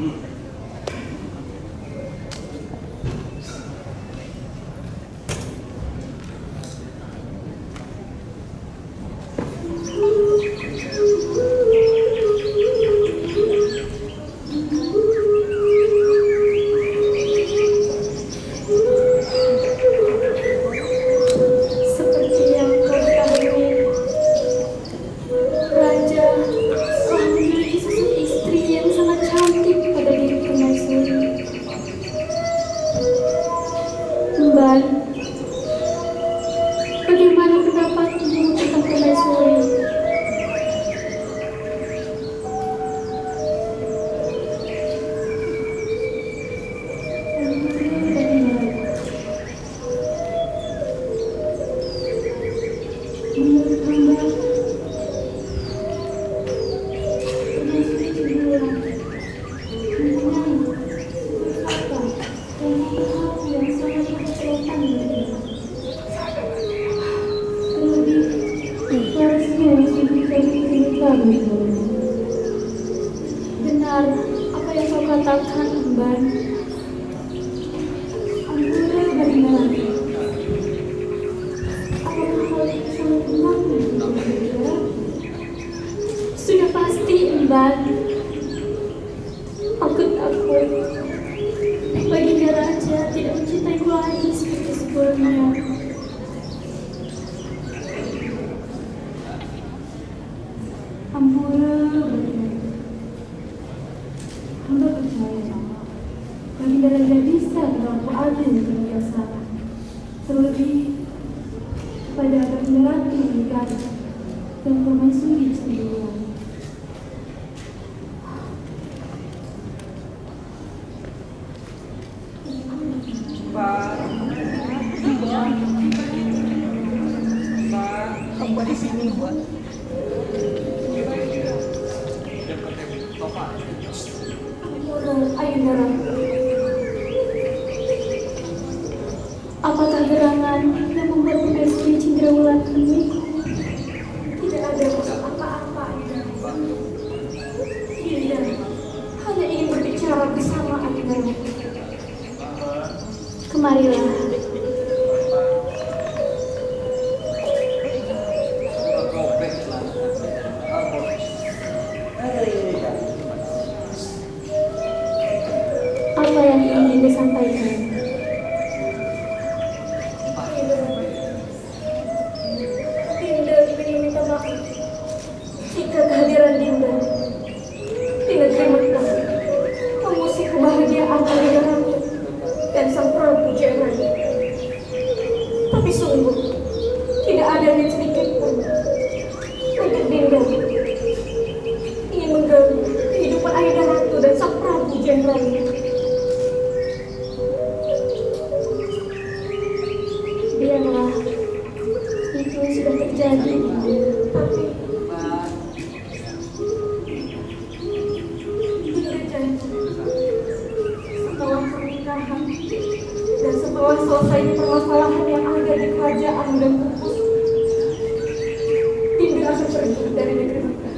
Seperti yang kau ketahui, Raja telah memiliki sosok istri yang sangat cantik pada diri permaisuri. Mbak, bagaimana pendapatmu tentang permaisuri? Menurut Anda, permaisuri cenderung mempunyai apa dan hal yang sangat mengecewakan baginya. Terlebih, warisnya yang sudah cerita baginya. Benar apa yang kau katakan, Emban. Anggura benar. Apakah hal itu sangat benar? Sudah pasti, Emban. Aku takut Baginda Raja tidak mencintaiku lagi seperti sebelumnya. Ampura benar. Hamba percaya Baginda Raja bisa berlaku adil dan bijaksana. Terlebih pada Baginda Ratu Menigarim dan permaisuri Cindrawulan. Apa di sini buat? Ayunda Ratu, apakah gerangan yang membuat permaisuri Cindrawulan ini tidak ada maksud apa-apa, Ayunda? Dinda hanya ingin berbicara bersama Ayunda Ratu. Kemarilah. Apa yang ingin Dinda sampaikan? Dinda ingin minta maaf jika kehadiran Dinda di negeri Mekah mengusik kebahagiaan Ayunda Ratu dan Sang Prabu Jayaraya. Tapi sungguh tidak ada yang sedikit pun untuk Dinda ingin mengganggu kehidupan Ayunda Ratu dan Sang Prabu Jayaraya. Biarlah itu sudah terjadi, tapi Dinda janji setelah pernikahan dan setelah selesai permasalahan yang ada di kerajaan dan Kupus, Dinda akan pergi dari negeri Mekah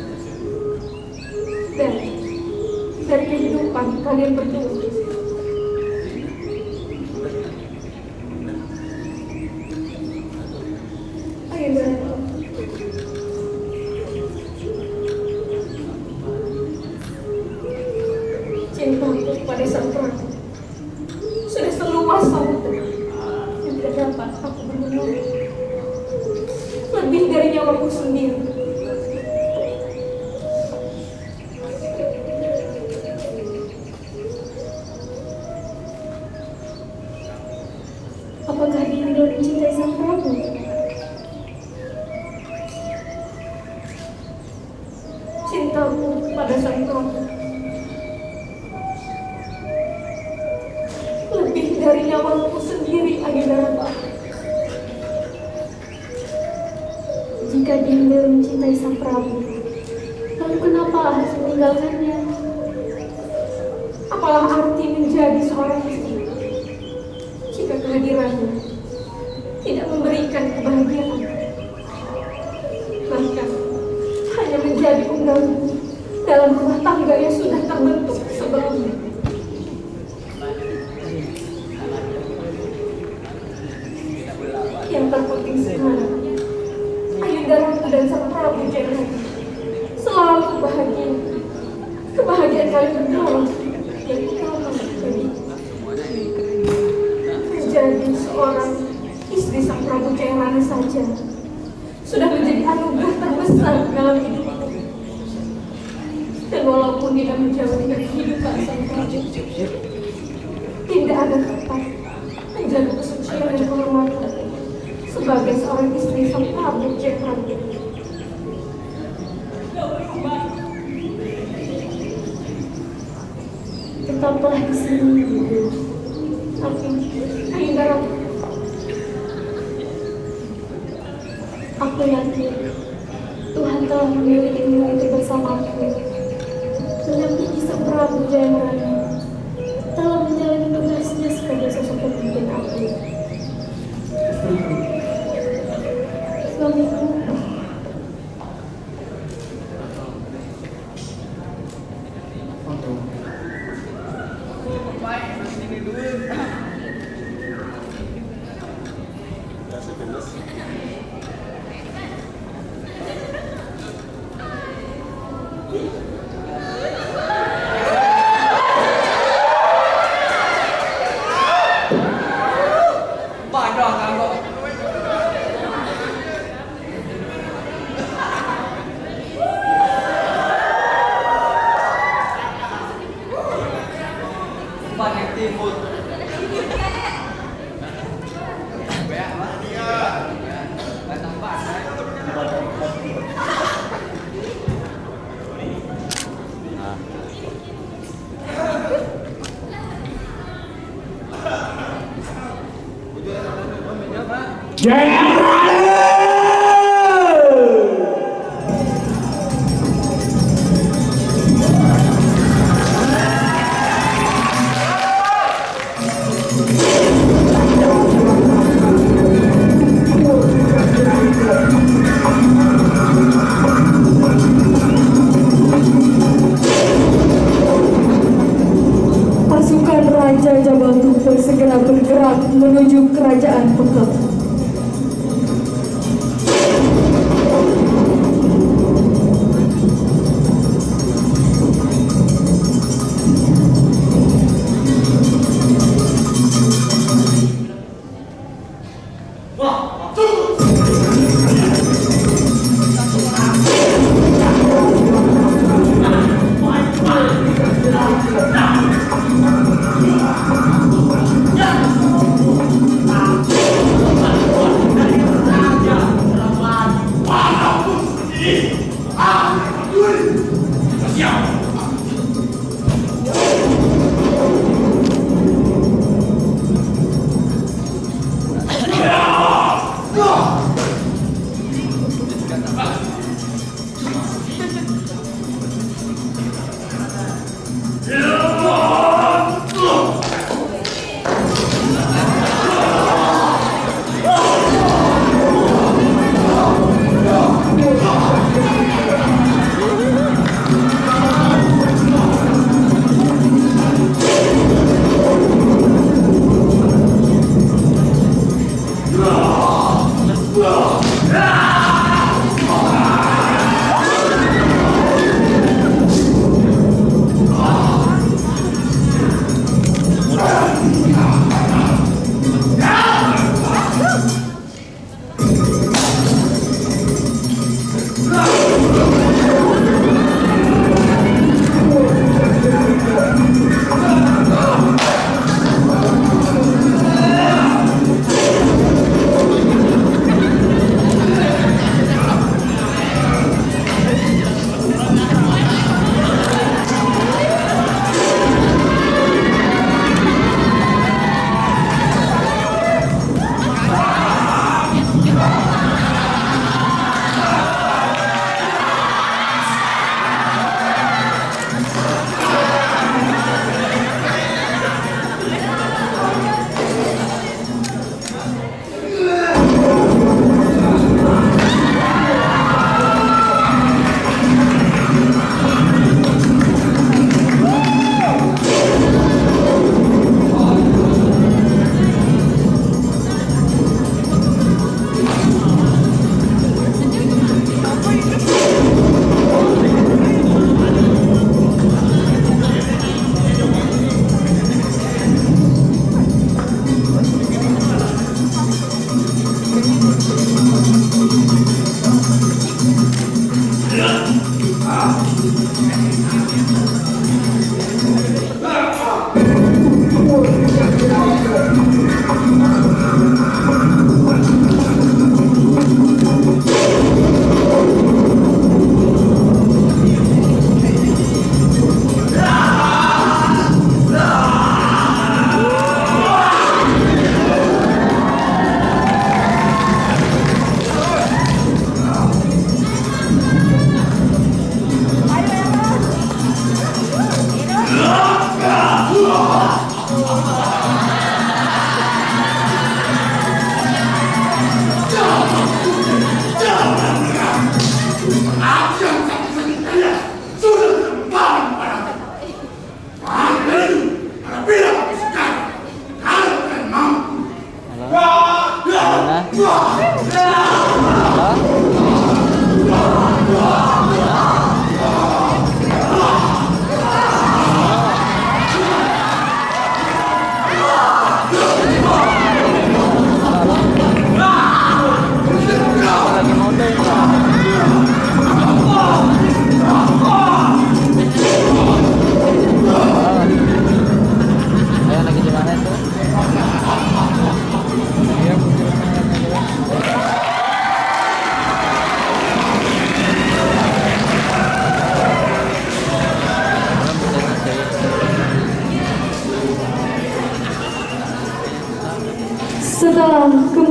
dan dari kehidupan kalian berdua. Ayunda Ratu, cintaku pada Sang Prabu sudah seluas samudra yang tidak dapat aku bendung. Lebih dari nyawaku sendiri. benar-benar mencintai sang Prabu? Cintamu pada sang Prabu lebih dari nyawaku sendiri, Agenda Rama. Jika Dinda mencintai sang Prabu, lalu kenapa harus meninggalkannya? Apalah arti menjadi seorang istri jika kehadirannya tidak memberikan kebahagiaan, bahkan hanya menjadi pengganggu dalam rumah tangga yang sudah terbentuk sebelumnya? Yang terpenting sekarang, Ayunda Ratu dan sang Prabu Jaya selalu bahagia. Kebahagiaan kalian berdua yang utama menjadi seorang istri sang Prabu Jaya saja sudah menjadi anugerah terbesar dalam hidupku. Dan walaupun tidak menjauhi kehidupan sang Prabu, tidak ada kata menjaga kesucian dan kehormatan sebagai seorang istri sang Prabu Jaya. Tetaplah di sini, tapi Ayunda Ratu, aku yakin Tuhan telah memilihmu untuk bersamaku, mendampingi sang Prabu Jayarani dalam menjalani tugasnya sebagai sosok pemimpin aku. Suamiku, pasukan Raja Jabal Tumpul segera bergerak menuju kerajaan Pekep.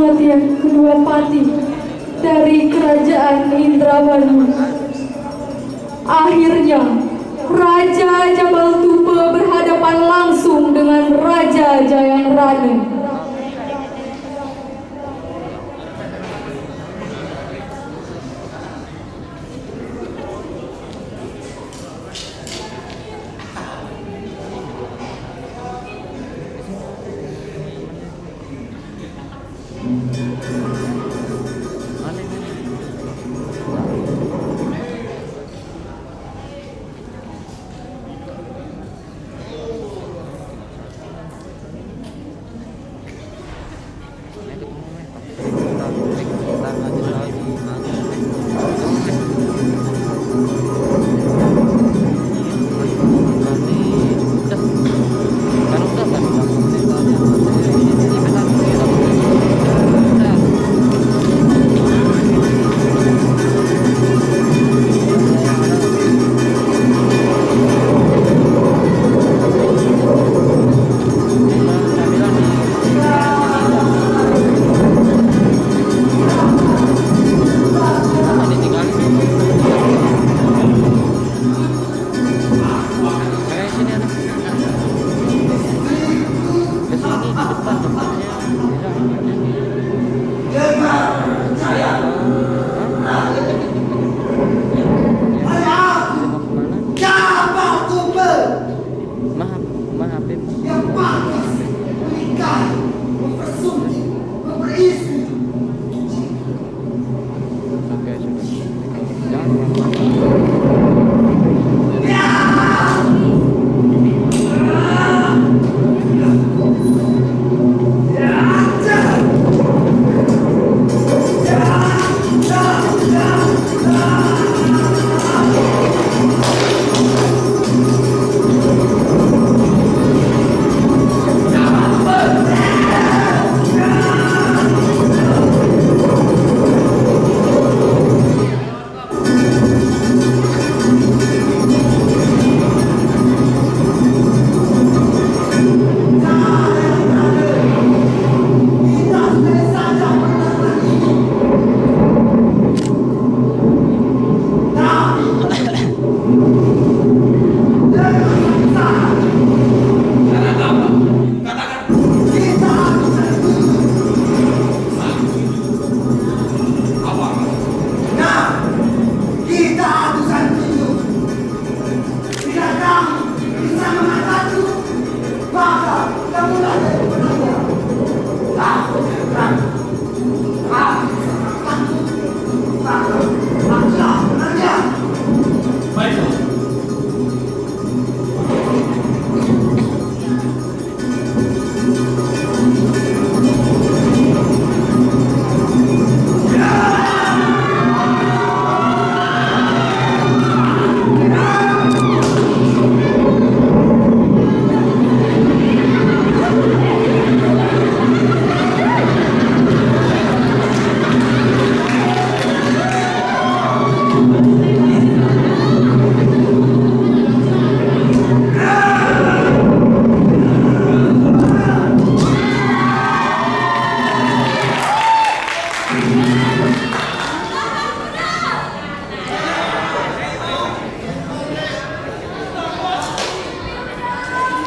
kematian kedua pati dari kerajaan Indramayu. Akhirnya Raja Jabal Tuba berhadapan langsung dengan Raja Jayangrana.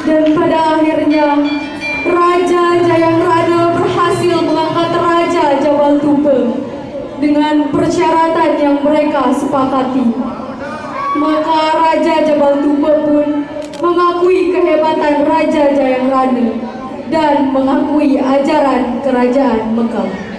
Dan pada akhirnya Raja Jayangrana berhasil mengangkat Raja Jabal Tuba dengan persyaratan yang mereka sepakati. Maka Raja Jabal Tuba pun mengakui kehebatan Raja Jayangrana dan mengakui ajaran kerajaan Mekah.